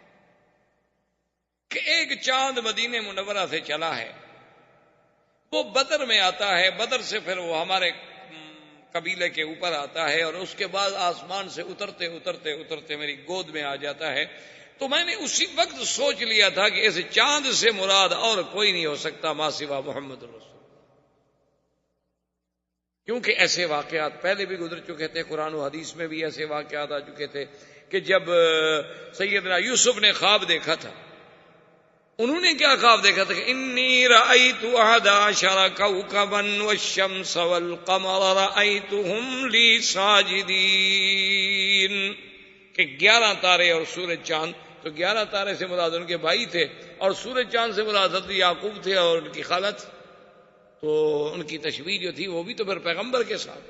C: کہ ایک چاند مدینہ منورہ سے چلا ہے، وہ بدر میں آتا ہے، بدر سے پھر وہ ہمارے قبیلے کے اوپر آتا ہے اور اس کے بعد آسمان سے اترتے اترتے اترتے میری گود میں آ جاتا ہے۔ تو میں نے اسی وقت سوچ لیا تھا کہ اس چاند سے مراد اور کوئی نہیں ہو سکتا ما سوا محمد رسول، کیونکہ ایسے واقعات پہلے بھی گزر چکے تھے، قرآن و حدیث میں بھی ایسے واقعات آ چکے تھے کہ جب سیدنا یوسف نے خواب دیکھا تھا، انہوں نے کیا خواب دیکھا تھا کہ انی رأیت 11 کوكبا والشمس والقمر رأیتهم لی ساجدین، کہ 11 تارے اور سورج چاند، تو 11 تارے سے مراد ان کے بھائی تھے اور سورج چاند سے مراد حضرت یعقوب تھے اور ان کی خالہ تھی، تو ان کی تشبیہ جو تھی وہ بھی تو پھر پیغمبر کے ساتھ۔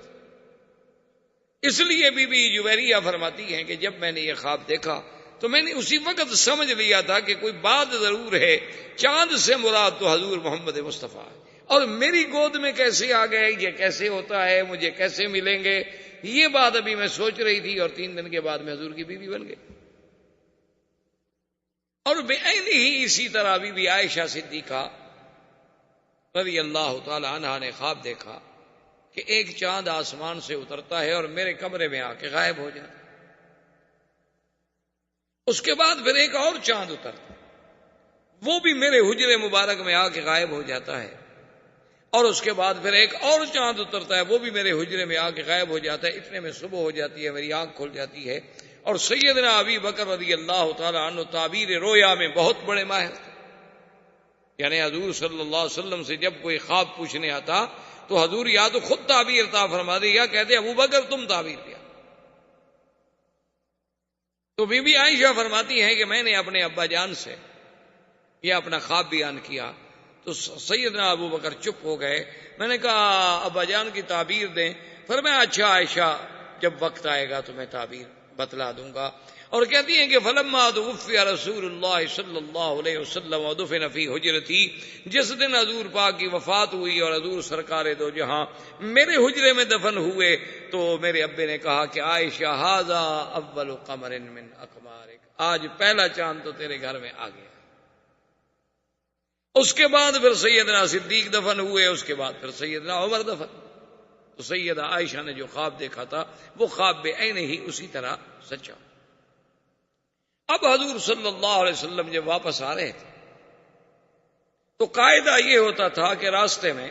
C: اس لیے بی بی جویریہ فرماتی ہیں کہ جب میں نے یہ خواب دیکھا تو میں نے اسی وقت سمجھ لیا تھا کہ کوئی بات ضرور ہے، چاند سے مراد تو حضور محمد مصطفیٰ ہے، اور میری گود میں کیسے آ گئے، یہ کیسے ہوتا ہے، مجھے کیسے ملیں گے، یہ بات ابھی میں سوچ رہی تھی، اور 3 دن کے بعد میں حضور کی بیوی بن گئی۔ اور بعین ہی اسی طرح بی بی عائشہ صدیقہ رضی اللہ تعالی عنہا نے خواب دیکھا کہ ایک چاند آسمان سے اترتا ہے اور میرے کمرے میں آ کے غائب ہو جاتا ہے، اس کے بعد پھر ایک اور چاند اترتا ہے، وہ بھی میرے حجرے مبارک میں آ کے غائب ہو جاتا ہے، اور اس کے بعد پھر ایک اور چاند اترتا ہے، وہ بھی میرے حجرے میں آ کے غائب ہو جاتا ہے۔ اتنے میں صبح ہو جاتی ہے، میری آنکھ کھل جاتی ہے، اور سیدنا ابی بکر رضی اللہ تعالی عنہ تعبیر رویا میں بہت بڑے ماہر تھے، یعنی حضور صلی اللہ علیہ وسلم سے جب کوئی خواب پوچھنے آتا تو حضور یا تو خود تعبیر عطا فرما دے یا کہتے ابو بکر تم تعبیر دیا۔ تو بی بی عائشہ فرماتی ہیں کہ میں نے اپنے ابا جان سے یہ اپنا خواب بیان کیا تو سیدنا ابو بکر چپ ہو گئے۔ میں نے کہا ابا جان کی تعبیر دیں، فرمایا اچھا عائشہ جب وقت آئے گا تو میں تعبیر بتلا دوں گا۔ اور کہتی ہیں کہ فلما توفی رسول اللہ صلی اللہ علیہ وسلم ودفن فی حجرتی، جس دن حضور پاک کی وفات ہوئی اور حضور سرکار دو جہاں میرے حجرے میں دفن ہوئے، تو میرے ابے نے کہا کہ عائشہ ھذا اول قمر من اقمارک، آج پہلا چاند تو تیرے گھر میں آ گیا۔ اس کے بعد پھر سیدنا صدیق دفن ہوئے، اس کے بعد پھر سیدنا عمر دفن۔ تو سیدہ عائشہ نے جو خواب دیکھا تھا وہ خواب بعین ہی اسی طرح سچا۔ اب حضور صلی اللہ علیہ وسلم جب واپس آ رہے تھے تو قاعدہ یہ ہوتا تھا کہ راستے میں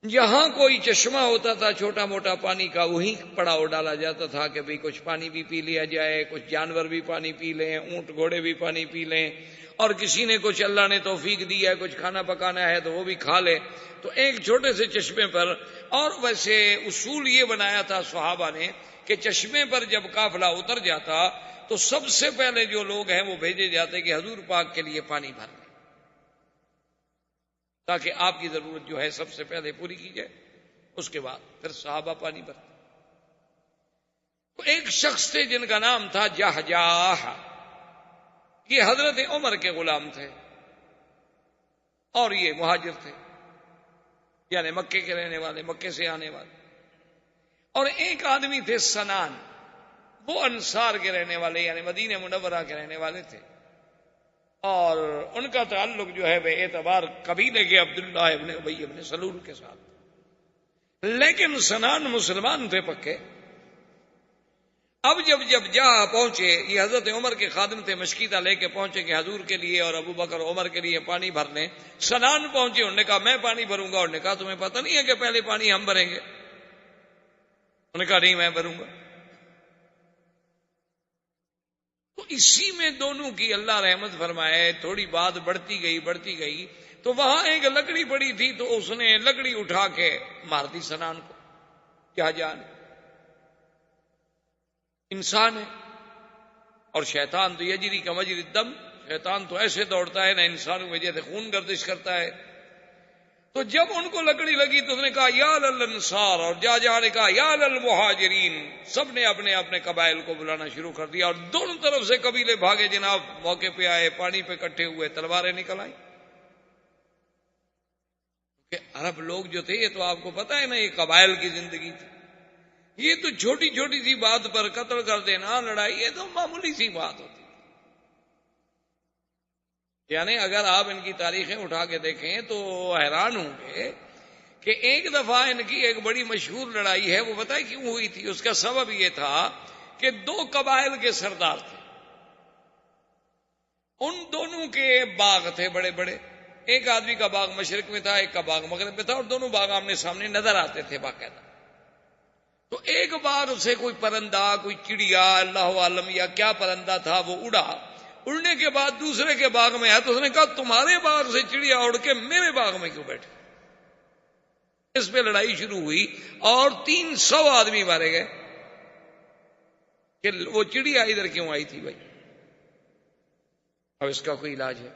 C: جہاں کوئی چشمہ ہوتا تھا چھوٹا موٹا پانی کا، وہیں پڑاؤ ڈالا جاتا تھا کہ بھئی کچھ پانی بھی پی لیا جائے، کچھ جانور بھی پانی پی لیں، اونٹ گھوڑے بھی پانی پی لیں، اور کسی نے کچھ اللہ نے توفیق دی ہے کچھ کھانا پکانا ہے تو وہ بھی کھا لے۔ تو ایک چھوٹے سے چشمے پر، اور ویسے اصول یہ بنایا تھا صحابہ نے کہ چشمے پر جب قافلہ اتر جاتا تو سب سے پہلے جو لوگ ہیں وہ بھیجے جاتے کہ حضور پاک کے لیے پانی بھر لیں، تاکہ آپ کی ضرورت جو ہے سب سے پہلے پوری کی جائے. اس کے بعد پھر صحابہ پانی بھرتے. ایک شخص تھے جن کا نام تھا جہجاہ، یہ حضرت عمر کے غلام تھے اور یہ مہاجر تھے، یعنی مکے کے رہنے والے، مکے سے آنے والے. اور ایک آدمی تھے سنان، وہ انصار کے رہنے والے یعنی مدینہ منورہ کے رہنے والے تھے، اور ان کا تعلق جو ہے بے اعتبار قبیلے کے عبداللہ ابن ابی ابن سلول کے ساتھ. لیکن سنان مسلمان تھے پکے. اب جب جہاں پہنچے، یہ حضرت عمر کے خادم تھے، مشکیتا لے کے پہنچے کہ حضور کے لیے اور ابو بکر عمر کے لیے پانی بھر لیں. سنان پہنچے، انہوں نے کہا میں پانی بھروں گا. انہوں نے کہا تمہیں پتہ نہیں ہے کہ پہلے پانی ہم بھریں گے؟ انہوں نے کہا نہیں میں بھروں گا. تو اسی میں دونوں کی اللہ رحمت فرمائے تھوڑی بات بڑھتی گئی تو وہاں ایک لکڑی پڑی تھی، تو اس نے لکڑی اٹھا کے مار دی سنان کو. کیا جانے انسان ہے، اور شیطان تو یجری کا مجری الدم، شیطان تو ایسے دوڑتا ہے نا انسانوں میں جیسے خون گردش کرتا ہے. تو جب ان کو لکڑی لگی تو اس نے کہا یا للانصار، اور جہاں نے کہا یا للمہاجرین. سب نے اپنے اپنے قبائل کو بلانا شروع کر دیا، اور دونوں طرف سے قبیلے بھاگے جناب. موقع پہ آئے، پانی پہ کٹھے ہوئے، تلواریں نکل آئیں. کہ عرب لوگ جو تھے یہ تو آپ کو پتا ہے نا، یہ قبائل کی زندگی تھی. یہ تو چھوٹی چھوٹی سی بات پر قتل کر دینا، لڑائی، یہ تو معمولی سی بات ہوتی. یعنی اگر آپ ان کی تاریخیں اٹھا کے دیکھیں تو حیران ہوں گے کہ ایک دفعہ ان کی ایک بڑی مشہور لڑائی ہے، وہ بتائیں کیوں ہوئی تھی؟ اس کا سبب یہ تھا کہ دو قبائل کے سردار تھے، ان دونوں کے باغ تھے بڑے بڑے. ایک آدمی کا باغ مشرق میں تھا، ایک کا باغ مغرب میں تھا، اور دونوں باغ آمنے سامنے نظر آتے تھے باقاعدہ. تو ایک بار سے کوئی پرندہ، کوئی چڑیا، اللہ عالم یا کیا پرندہ تھا، وہ اڑا. اڑنے کے بعد دوسرے کے باغ میں آیا تو اس نے کہا تمہارے باغ سے چڑیا اڑ کے میرے باغ میں کیوں بیٹھے؟ اس پہ لڑائی شروع ہوئی اور 300 آدمی مارے گئے کہ وہ چڑیا ادھر کیوں آئی تھی بھائی. اب اس کا کوئی علاج ہے؟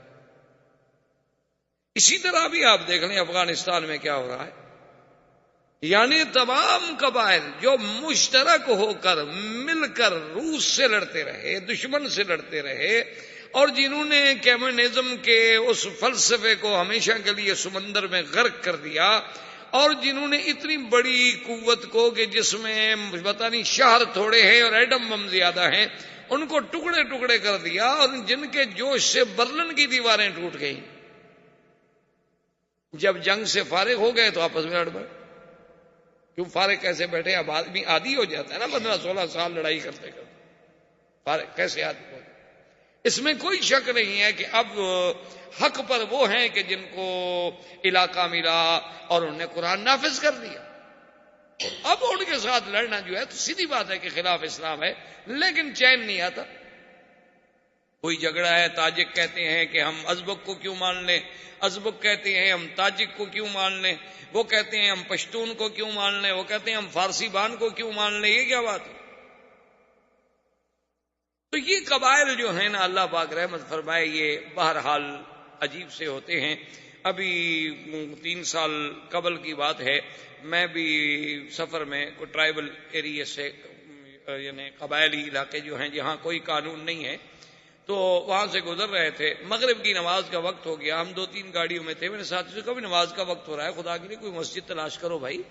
C: اسی طرح بھی آپ دیکھ لیں افغانستان میں کیا ہو رہا ہے. یعنی تمام قبائل جو مشترک ہو کر مل کر روس سے لڑتے رہے، دشمن سے لڑتے رہے، اور جنہوں نے کمیونزم کے اس فلسفے کو ہمیشہ کے لیے سمندر میں غرق کر دیا، اور جنہوں نے اتنی بڑی قوت کو کہ جس میں پتہ نہیں شہر تھوڑے ہیں اور ایٹم بم زیادہ ہیں، ان کو ٹکڑے ٹکڑے کر دیا، اور جن کے جوش سے برلن کی دیواریں ٹوٹ گئیں. جب جنگ سے فارغ ہو گئے تو آپس میں لڑ پڑے. کیوں فارغ کیسے بیٹھے؟ اب آدمی عادی ہو جاتا ہے نا، 15-16 سال لڑائی کرتے کرتے فارغ کیسے آدمی ہو؟ اس میں کوئی شک نہیں ہے کہ اب حق پر وہ ہیں کہ جن کو علاقہ ملا اور انہوں نے قرآن نافذ کر دیا. اب ان کے ساتھ لڑنا جو ہے تو سیدھی بات ہے کہ خلاف اسلام ہے، لیکن چین نہیں آتا. کوئی جھگڑا ہے، تاجک کہتے ہیں کہ ہم ازبک کو کیوں مان لیں، ازبک کہتے ہیں ہم تاجک کو کیوں مان لیں، وہ کہتے ہیں ہم پشتون کو کیوں مان لیں، وہ کہتے ہیں ہم فارسی بان کو کیوں مان لیں. یہ کیا بات ہے؟ تو یہ قبائل جو ہیں نا، اللہ پاک رحمت فرمائے، یہ بہرحال عجیب سے ہوتے ہیں. ابھی 3 سال قبل کی بات ہے، میں بھی سفر میں کوئی ٹرائبل ایریا سے، یعنی قبائلی علاقے جو ہیں جہاں کوئی قانون نہیں ہے، تو وہاں سے گزر رہے تھے. مغرب کی نماز کا وقت ہو گیا، ہم 2-3 گاڑیوں میں تھے. میرے ساتھی سے کبھی نماز کا وقت ہو رہا ہے، خدا کے لیے کوئی مسجد تلاش کرو بھائی.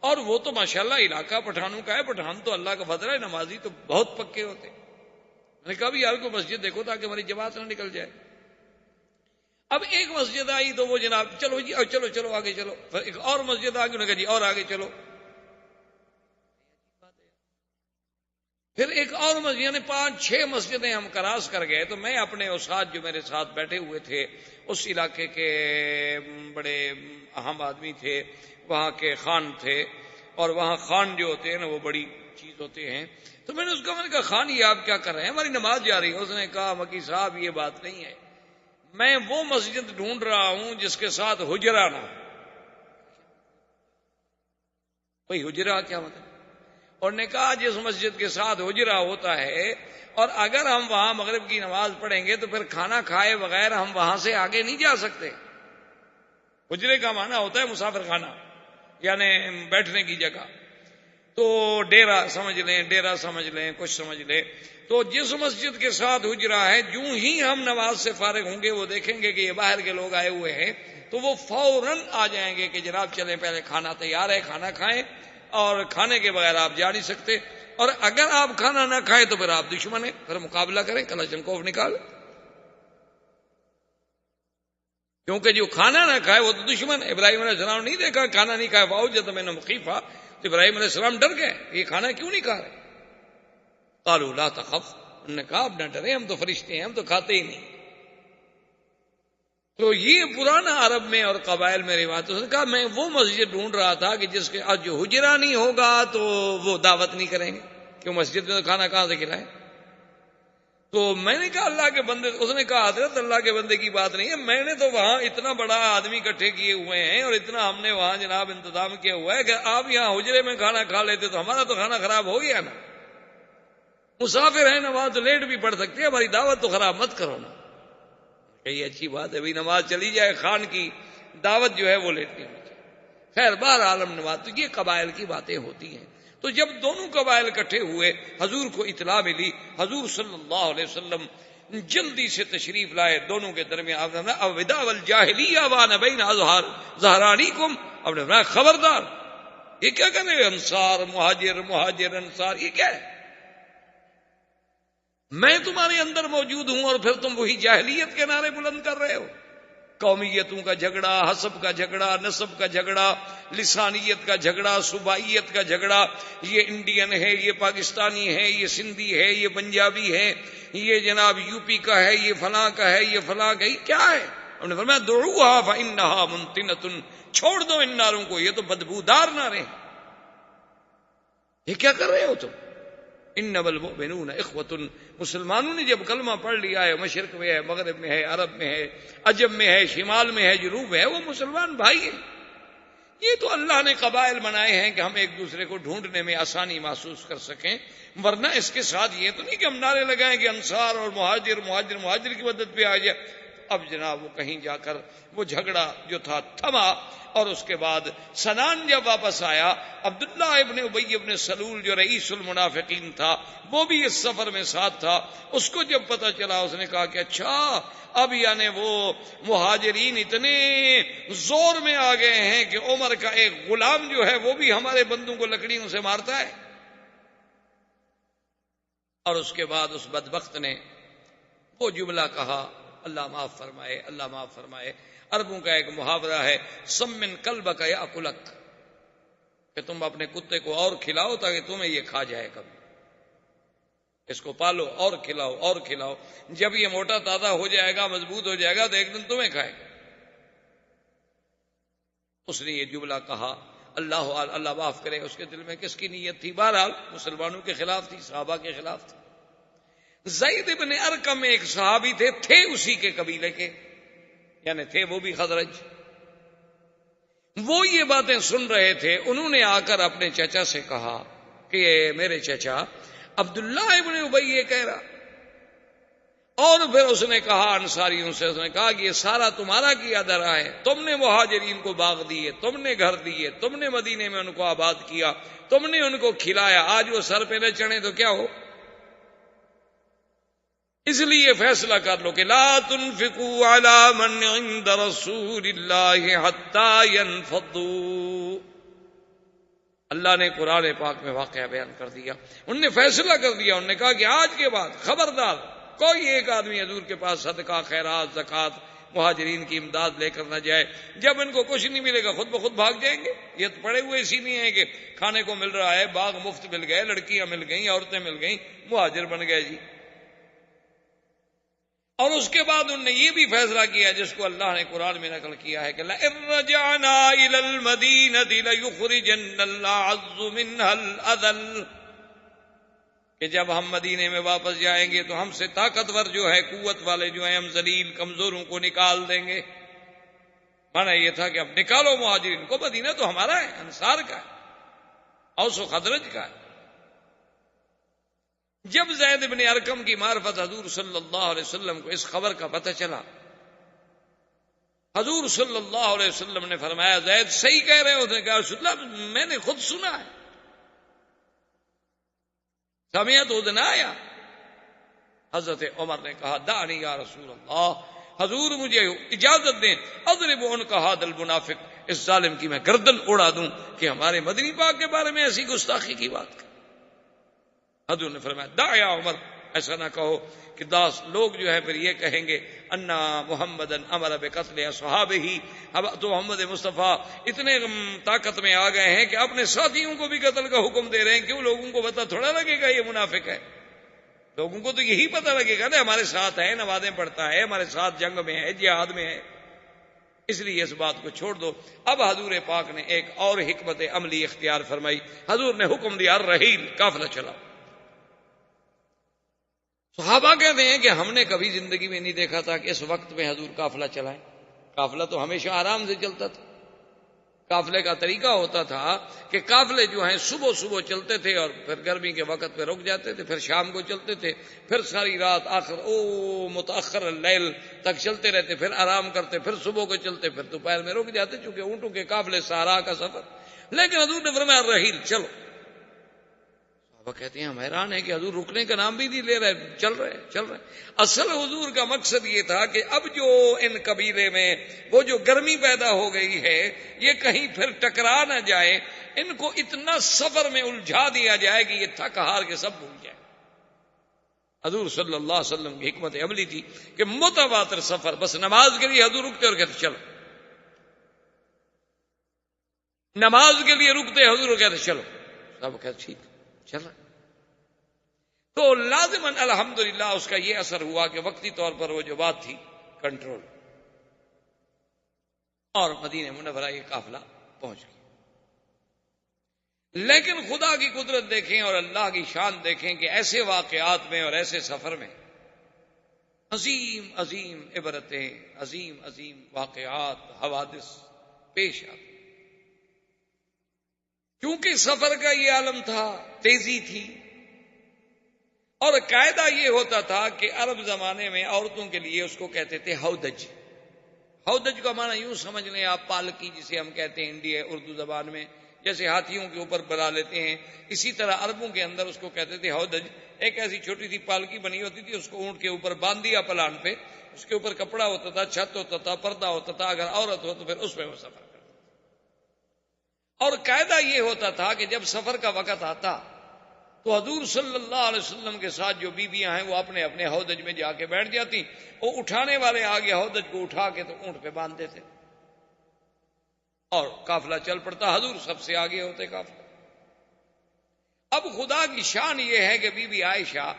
C: اور وہ تو ماشاءاللہ علاقہ پٹھانوں کا ہے، پٹھان تو اللہ کا فضل ہے، نمازی تو بہت پکے ہوتے. میں نے کہا بھی یار کو مسجد دیکھو تاکہ ہماری جماعت نہ نکل جائے. اب ایک مسجد آئی تو وہ جناب چلو جی چلو چلو آگے چلو. پھر ایک اور مسجد آ گئی، انہوں نے کہا جی اور آگے چلو. پھر ایک اور مسجد، یعنی 5-6 مسجدیں ہم کراس کر گئے. تو میں اپنے استاد جو میرے ساتھ بیٹھے ہوئے تھے، اس علاقے کے بڑے اہم آدمی تھے، وہاں کے خان تھے، اور وہاں خان جو ہوتے ہیں نا وہ بڑی چیز ہوتے ہیں. تو میں نے نے کہا خان یہ آپ کیا کر رہے ہیں؟ ہماری نماز جا رہی ہے. اس نے کہا مکی صاحب یہ بات نہیں ہے، میں وہ مسجد ڈھونڈ رہا ہوں جس کے ساتھ حجرہ نہ ہو. بھائی حجرہ کیا مطلب؟ اور نے کہا جس مسجد کے ساتھ حجرہ ہوتا ہے اور اگر ہم وہاں مغرب کی نماز پڑھیں گے تو پھر کھانا کھائے بغیر ہم وہاں سے آگے نہیں جا سکتے. حجرے کا معنی ہوتا ہے مسافر خانہ، یعنی بیٹھنے کی جگہ. تو ڈیرا سمجھ لیں، ڈیرا سمجھ لیں، کچھ سمجھ لیں. تو جس مسجد کے ساتھ حجرہ ہے، جوں ہی ہم نماز سے فارغ ہوں گے وہ دیکھیں گے کہ یہ باہر کے لوگ آئے ہوئے ہیں تو وہ فوراً آ جائیں گے کہ جناب چلیں پہلے کھانا تیار ہے، کھانا کھائیں، اور کھانے کے بغیر آپ جا نہیں سکتے. اور اگر آپ کھانا نہ کھائیں تو پھر آپ دشمن ہیں، پھر مقابلہ کریں، کلاشنکوف نکال. کیونکہ جو کھانا نہ کھائے وہ تو دشمن ہے. ابراہیم علیہ السلام نہیں دیکھا کھانا نہیں کھایا، فاوجد منهم خیفہ، تو ابراہیم علیہ السلام ڈر گئے یہ کھانا کیوں نہیں کھا رہے. قالوا لا تخف، انہوں نے کہا اب نہ ڈرے، ہم تو فرشتے ہیں، ہم تو کھاتے ہی نہیں. تو یہ پرانا عرب میں اور قبائل میں روایت. اس نے کہا میں وہ مسجد ڈھونڈ رہا تھا کہ جس کے آج جو حجرہ نہیں ہوگا تو وہ دعوت نہیں کریں گے، کیوں مسجد میں تو کھانا کہاں سے کھلائیں. تو میں نے کہا اللہ کے بندے، اس نے کہا حضرت اللہ کے بندے کی بات نہیں ہے، میں نے تو وہاں اتنا بڑا آدمی اکٹھے کیے ہوئے ہیں اور اتنا ہم نے وہاں جناب انتظام کیا ہوا ہے کہ آپ یہاں حجرے میں کھانا کھا لیتے تو ہمارا تو کھانا خراب ہو گیا نا. مسافر ہیں نا، وہاں تو لیٹ بھی پڑ سکتے ہیں، ہماری دعوت تو خراب مت کرو نا. یہ اچھی بات ہے بھائی، نماز چلی جائے، خان کی دعوت جو ہے وہ لیٹ نہیں ہوتی. خیر بہر عالم نماز، تو یہ قبائل کی باتیں ہوتی ہیں. تو جب دونوں قبائل اکٹھے ہوئے، حضور کو اطلاع ملی، حضور صلی اللہ علیہ وسلم جلدی سے تشریف لائے دونوں کے درمیان. اوداع الجاہلیہ وانا بین ظہرانیکم، اب نے فرمایا خبردار، یہ کیا کر رہے ہیں انصار مہاجر، مہاجر انصار، یہ کیا ہے؟ میں تمہارے اندر موجود ہوں اور پھر تم وہی جاہلیت کے نعرے بلند کر رہے ہو. قومیتوں کا جھگڑا، حسب کا جھگڑا، نسب کا جھگڑا، لسانیت کا جھگڑا، صوبائیت کا جھگڑا، یہ انڈین ہے، یہ پاکستانی ہے، یہ سندھی ہے، یہ پنجابی ہے، یہ جناب یو پی کا ہے، یہ فلاں کا ہے، یہ فلاں کا، یہ کیا ہے؟ انہوں نے فرمایا دعوها فانها منتنۃ، چھوڑ دو ان نعروں کو، یہ تو بدبودار نعرے ہیں. یہ کیا کر رہے ہو تم؟ انما المؤمنون اخوۃ، مسلمانوں نے جب کلمہ پڑھ لیا ہے، مشرق میں ہے، مغرب میں ہے، عرب میں ہے، عجم میں ہے، شمال میں ہے، جنوب میں ہے، وہ مسلمان بھائی ہیں. یہ تو اللہ نے قبائل بنائے ہیں کہ ہم ایک دوسرے کو ڈھونڈنے میں آسانی محسوس کر سکیں، ورنہ اس کے ساتھ یہ تو نہیں کہ ہم نعرے لگائیں کہ انصار اور مہاجر، مہاجر مہاجر کی مدد پہ آ جائے. اب جناب وہ کہیں جا کر وہ جھگڑا جو تھا تھما، اور اس کے بعد سنان جب واپس آیا، عبداللہ ابن ابی ابن سلول جو رئیس المنافقین تھا وہ بھی اس سفر میں ساتھ تھا. اس کو جب پتہ چلا اس نے کہا کہ اچھا اب یعنی وہ مہاجرین اتنے زور میں آ گئے ہیں کہ عمر کا ایک غلام جو ہے وہ بھی ہمارے بندوں کو لکڑیوں سے مارتا ہے. اور اس کے بعد اس بدبخت نے وہ جملہ کہا، اللہ معاف فرمائے، اللہ معاف فرمائے. عربوں کا ایک محاورہ ہے، سمن کلبک یاکلک، کہ تم اپنے کتے کو اور کھلاؤ تاکہ تمہیں یہ کھا جائے. کبھی اس کو پالو اور کھلاؤ اور کھلاؤ، جب یہ موٹا تازہ ہو جائے گا، مضبوط ہو جائے گا تو ایک دن تمہیں کھائے گا. اس نے یہ جملہ کہا، اللہ معاف کرے اس کے دل میں کس کی نیت تھی، بہرحال مسلمانوں کے خلاف تھی، صحابہ کے خلاف تھی. زید بن ارقم ایک صحابی تھے اسی کے قبیلے کے، یعنی تھے وہ بھی خزرج. وہ یہ باتیں سن رہے تھے. انہوں نے آ کر اپنے چچا سے کہا کہ میرے چچا عبداللہ ابن ابی یہ کہہ رہا. اور پھر اس نے کہا انصاریوں سے، اس نے کہا کہ یہ سارا تمہارا کیا دھرا ہے، تم نے مہاجرین کو باغ دیے، تم نے گھر دیے، تم نے مدینے میں ان کو آباد کیا، تم نے ان کو کھلایا، آج وہ سر پہ نہ چڑھے تو کیا ہو. اس لیے فیصلہ کر لو کہ لا تنفقوا علی من عند رسول اللہ حتی ينفضوا. اللہ نے قرآن پاک میں واقعہ بیان کر دیا. انہوں نے فیصلہ کر دیا، انہوں نے کہا کہ آج کے بعد خبردار کوئی ایک آدمی حضور کے پاس صدقہ، خیرات، زکوٰۃ، مہاجرین کی امداد لے کر نہ جائے. جب ان کو کچھ نہیں ملے گا خود بخود بھاگ جائیں گے. یہ تو پڑے ہوئے اسی نہیں ہیں کہ کھانے کو مل رہا ہے، باغ مفت مل گئے، لڑکیاں مل گئیں، عورتیں مل گئیں، مہاجر بن گئے جی. اور اس کے بعد انہوں نے یہ بھی فیصلہ کیا جس کو اللہ نے قرآن میں نقل کیا ہے کہ لَئِن رَجَعْنَا إِلَى الْمَدِينَةِ لَيُخْرِجَنَّ الْأَعَزُّ مِنْهَا الْأَذَلَّ، کہ جب ہم مدینے میں واپس جائیں گے تو ہم سے طاقتور جو ہے، قوت والے جو ہیں، ہم ذلیل کمزوروں کو نکال دیں گے. مانا یہ تھا کہ اب نکالو مہاجرین کو، مدینہ تو ہمارا ہے، انصار کا ہے، اوس و خزرج کا ہے. جب زید بن ارقم کی معرفت حضور صلی اللہ علیہ وسلم کو اس خبر کا پتہ چلا، حضور صلی اللہ علیہ وسلم نے فرمایا زید صحیح کہہ رہے ہو؟ اس نے کہا رسول اللہ میں نے خود سنا ہے، سمعت اذنایا۔ حضرت عمر نے کہا دعنی یا رسول اللہ، حضور مجھے اجازت دیں اضرب عنق ھذا المنافق، اس ظالم کی میں گردن اڑا دوں کہ ہمارے مدنی پاک کے بارے میں ایسی گستاخی کی بات کرے۔ حضور نے فرمایا دع یا عمر، ایسا نہ کہو کہ 10 لوگ جو ہے پھر یہ کہیں گے انا محمدن امر بقتل اصحابہ، اب تو محمد مصطفیٰ اتنے طاقت میں آ گئے ہیں کہ اپنے ساتھیوں کو بھی قتل کا حکم دے رہے ہیں، کیوں لوگوں کو پتہ تھوڑا لگے گا یہ منافق ہے؟ لوگوں کو تو یہی پتہ لگے گا نا ہمارے ساتھ ہے، نمازیں پڑھتا ہے، ہمارے ساتھ جنگ میں ہے، جہاد میں ہے، اس لیے اس بات کو چھوڑ دو۔ اب حضور پاک نے ایک اور حکمت عملی اختیار فرمائی، حضور نے حکم دیا الرحیل، قافلہ چلاؤ۔ صحابہ کہتے ہیں کہ ہم نے کبھی زندگی میں نہیں دیکھا تھا کہ اس وقت میں حضور قافلہ چلائیں، قافلہ تو ہمیشہ آرام سے چلتا تھا۔ قافلے کا طریقہ ہوتا تھا کہ قافلے جو ہیں صبح صبح چلتے تھے اور پھر گرمی کے وقت پہ رک جاتے تھے، پھر شام کو چلتے تھے، پھر ساری رات آخر متاخر اللیل تک چلتے رہتے، پھر آرام کرتے، پھر صبح کو چلتے، پھر دوپہر میں رک جاتے، چونکہ اونٹوں کے قافلے صحرا کا سفر۔ لیکن حضور نے فرمایا الرحیل، چلو۔ صحابہ کہتے ہیں ہم حیران ہیں کہ حضور رکنے کا نام بھی نہیں لے رہے، چل رہے۔ اصل حضور کا مقصد یہ تھا کہ اب جو ان قبیلے میں وہ جو گرمی پیدا ہو گئی ہے یہ کہیں پھر ٹکرا نہ جائے، ان کو اتنا سفر میں الجھا دیا جائے کہ یہ تھک ہار کے سب بھول جائے۔ حضور صلی اللہ علیہ وسلم کی حکمت عملی تھی کہ متواتر سفر، بس نماز کے لیے حضور رکتے اور کہتے چلو، نماز کے لیے رکتے حضور کہتے چلو، سب کہتے ٹھیک چل رہا۔ تو لازماً الحمدللہ اس کا یہ اثر ہوا کہ وقتی طور پر وہ جو بات تھی کنٹرول، اور مدینہ منورہ یہ قافلہ پہنچ گیا۔ لیکن خدا کی قدرت دیکھیں اور اللہ کی شان دیکھیں کہ ایسے واقعات میں اور ایسے سفر میں عظیم عظیم عبرتیں، عظیم عظیم واقعات، حوادث پیش آتے، کیونکہ سفر کا یہ عالم تھا، تیزی تھی، اور قاعدہ یہ ہوتا تھا کہ عرب زمانے میں عورتوں کے لیے اس کو کہتے تھے ہودج۔ ہودج کا معنی یوں سمجھ لیں آپ پالکی جسے ہم کہتے ہیں انڈیا اردو زبان میں، جیسے ہاتھیوں کے اوپر بنا لیتے ہیں، اسی طرح عربوں کے اندر اس کو کہتے تھے ہودج۔ ایک ایسی چھوٹی سی پالکی بنی ہوتی تھی، اس کو اونٹ کے اوپر باندھ دیا پلان پہ، اس کے اوپر کپڑا ہوتا تھا، چھت ہوتا تھا، پردہ ہوتا تھا، اگر عورت ہو تو پھر اس پہ وہ سفر کرتا۔ اور قاعدہ یہ ہوتا تھا کہ جب سفر کا وقت آتا تو حضور صلی اللہ علیہ وسلم کے ساتھ جو بیویاں ہیں وہ اپنے اپنے ہودج میں جا کے بیٹھ جاتی، وہ اٹھانے والے آگے ہودج کو اٹھا کے تو اونٹ پہ باندھ دیتے اور قافلہ چل پڑتا، حضور سب سے آگے ہوتے قافلہ۔ اب خدا کی شان یہ ہے کہ بی بی عائشہ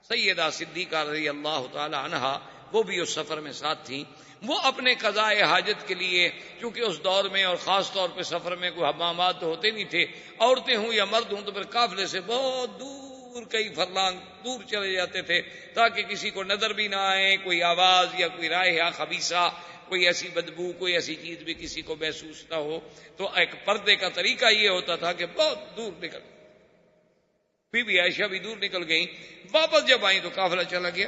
C: سیدہ صدیقہ رضی اللہ تعالی عنہا وہ بھی اس سفر میں ساتھ تھیں۔ وہ اپنے قضاء حاجت کے لیے، چونکہ اس دور میں اور خاص طور پہ سفر میں کوئی حمامات تو ہوتے نہیں تھے، عورتیں ہوں یا مرد ہوں تو پھر قافلے سے بہت دور، کئی فرلانگ دور چلے جاتے تھے تاکہ کسی کو نظر بھی نہ آئے، کوئی آواز یا کوئی رائحہ خبیثہ، کوئی ایسی بدبو، کوئی ایسی چیز بھی کسی کو محسوس نہ ہو۔ تو ایک پردے کا طریقہ یہ ہوتا تھا کہ بہت دور نکل، بی بی عائشہ بھی دور نکل گئیں، واپس جب آئیں تو قافلہ چلا گیا،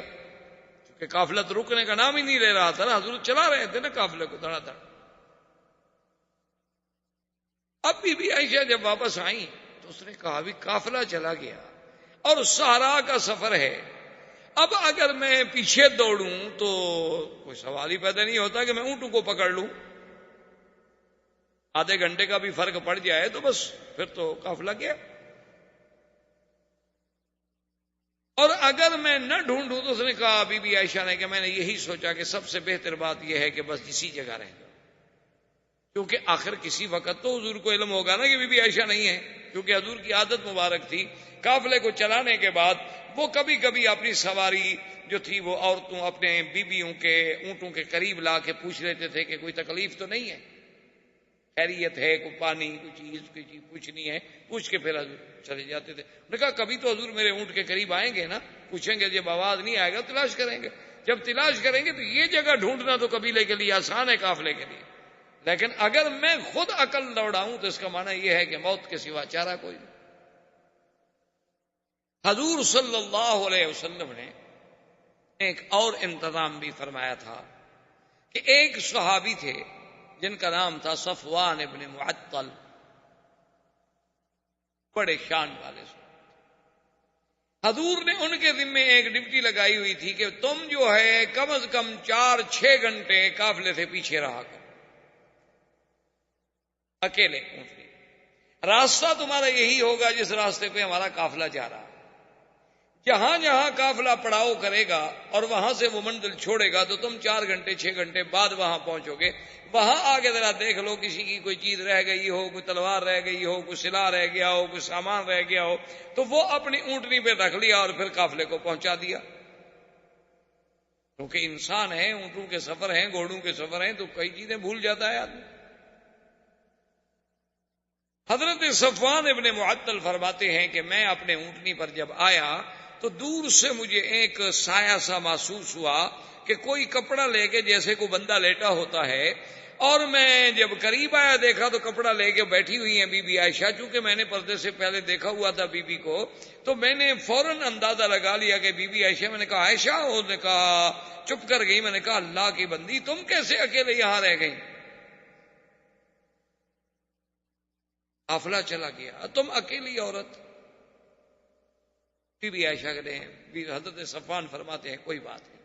C: کہ قافلہ تو رکنے کا نام ہی نہیں لے رہا تھا نا، حضور چلا رہے تھے نا قافلے کو دھڑا دھڑ۔ اب بی عائشہ جب واپس آئیں تو اس نے کہا بھی قافلہ چلا گیا اور صحرا کا سفر ہے، اب اگر میں پیچھے دوڑوں تو کوئی سوال ہی پیدا نہیں ہوتا کہ میں اونٹوں کو پکڑ لوں، آدھے گھنٹے کا بھی فرق پڑ جائے تو بس پھر تو قافلہ گیا، اور اگر میں نہ ڈھونڈوں تو اس نے کہا بی بی عائشہ نے کہ میں نے یہی سوچا کہ سب سے بہتر بات یہ ہے کہ بس اسی جگہ رہ جاؤ، کیونکہ آخر کسی وقت تو حضور کو علم ہوگا نا کہ بی بی عائشہ نہیں ہے، کیونکہ حضور کی عادت مبارک تھی قافلے کو چلانے کے بعد وہ کبھی کبھی اپنی سواری جو تھی وہ عورتوں اپنے بیویوں کے اونٹوں کے قریب لا کے پوچھ لیتے تھے کہ کوئی تکلیف تو نہیں ہے، خیریت ہے، کوئی پانی، کوئی چیز پوچھنی ہے، پوچھ کے پھر حضور چلے جاتے تھے۔ انہوں نے کہا کبھی تو حضور میرے اونٹ کے قریب آئیں گے نا، پوچھیں گے، جب آواز نہیں آئے گا تلاش کریں گے، جب تلاش کریں گے تو یہ جگہ ڈھونڈنا تو قبیلے کے لیے آسان ہے، قافلے کے لیے، لیکن اگر میں خود عقل دوڑاؤں تو اس کا معنی یہ ہے کہ موت کے سوا چارہ کوئی نہیں۔ حضور صلی اللہ علیہ وسلم نے ایک اور انتظام بھی فرمایا تھا کہ ایک صحابی تھے جن کا نام تھا صفوان ابن معطل، بڑے شان والے سے حضور نے ان کے ذمے ایک ڈیوٹی لگائی ہوئی تھی کہ تم جو ہے کم از کم 4-6 گھنٹے قافلے سے پیچھے رہا کرو، اکیلے اونٹنی، راستہ تمہارا یہی ہوگا جس راستے پہ ہمارا قافلہ جا رہا ہے، جہاں جہاں قافلہ پڑاؤ کرے گا اور وہاں سے وہ منزل چھوڑے گا تو تم 4 گھنٹے 6 گھنٹے بعد وہاں پہنچو گے، وہاں آگے ذرا دیکھ لو کسی کی کوئی چیز رہ گئی ہو، کوئی تلوار رہ گئی ہو، کوئی سلاح رہ گیا ہو، کوئی سامان رہ گیا ہو، تو وہ اپنی اونٹنی پہ رکھ لیا اور پھر قافلے کو پہنچا دیا، کیونکہ انسان ہے، اونٹوں کے سفر ہیں، گھوڑوں کے سفر ہیں، تو کئی چیزیں بھول جاتا ہے آدمی۔ حضرت صفوان ابن معطل فرماتے ہیں کہ میں اپنے اونٹنی پر جب آیا تو دور سے مجھے ایک سایہ سا محسوس ہوا کہ کوئی کپڑا لے کے جیسے کوئی بندہ لیٹا ہوتا ہے، اور میں جب قریب آیا دیکھا تو کپڑا لے کے بیٹھی ہوئی ہیں بی بی عائشہ، چونکہ میں نے پردے سے پہلے دیکھا ہوا تھا بی بی کو، تو میں نے فوراً اندازہ لگا لیا کہ بی بی عائشہ، میں نے کہا عائشہ، انہوں نے کہا چپ کر گئی، میں نے کہا اللہ کی بندی تم کیسے اکیلے یہاں رہ گئی؟ قافلہ چلا گیا، تم اکیلی عورت۔ بی بی عائشہ کہتے ہیں، حضرت صفوان فرماتے ہیں کوئی بات نہیں،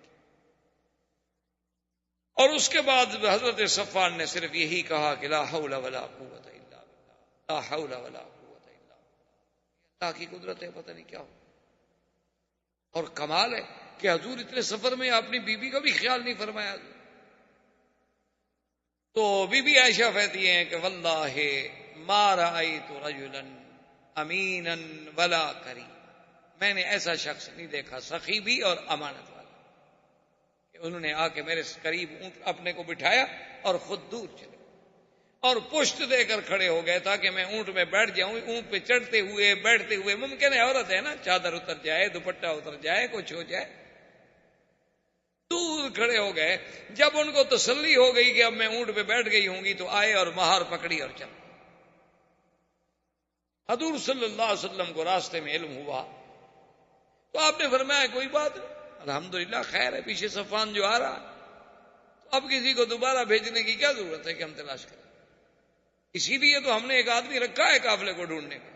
C: اور اس کے بعد حضرت صفوان نے صرف یہی کہا کہ لا حول ولا قوت الا باللہ، لا حول ولا قوت الا باللہ، اللہ کی قدرت ہے، پتہ نہیں کیا ہو۔ اور کمال ہے کہ حضور اتنے سفر میں اپنی بیوی کا بھی خیال نہیں فرمایا۔ تو بی بی عائشہ کہتی ہیں کہ واللہ ما رأیت رجلا امینا ولا کریم، میں نے ایسا شخص نہیں دیکھا، سخی بھی اور امانت والا، کہ انہوں نے آ کے میرے قریب اونٹ اپنے کو بٹھایا اور خود دور چلے اور پشت دے کر کھڑے ہو گئے تاکہ میں اونٹ میں بیٹھ جاؤں۔ اونٹ پہ چڑھتے ہوئے بیٹھتے ہوئے، ممکن ہے عورت ہے نا، چادر اتر جائے، دوپٹہ اتر جائے، کچھ ہو جائے، دور کھڑے ہو گئے۔ جب ان کو تسلی ہو گئی کہ اب میں اونٹ پہ بیٹھ گئی ہوں گی تو آئے اور مہار پکڑی اور چل۔ حضور صلی اللہ علیہ وسلم کو راستے میں علم ہوا تو آپ نے فرمایا کوئی بات نہیں، الحمدللہ خیر ہے، پیچھے صفوان جو آ رہا، تو اب کسی کو دوبارہ بھیجنے کی کیا ضرورت ہے کہ ہم تلاش کریں، اسی لیے تو ہم نے ایک آدمی رکھا ہے قافلے کو ڈھونڈنے کا۔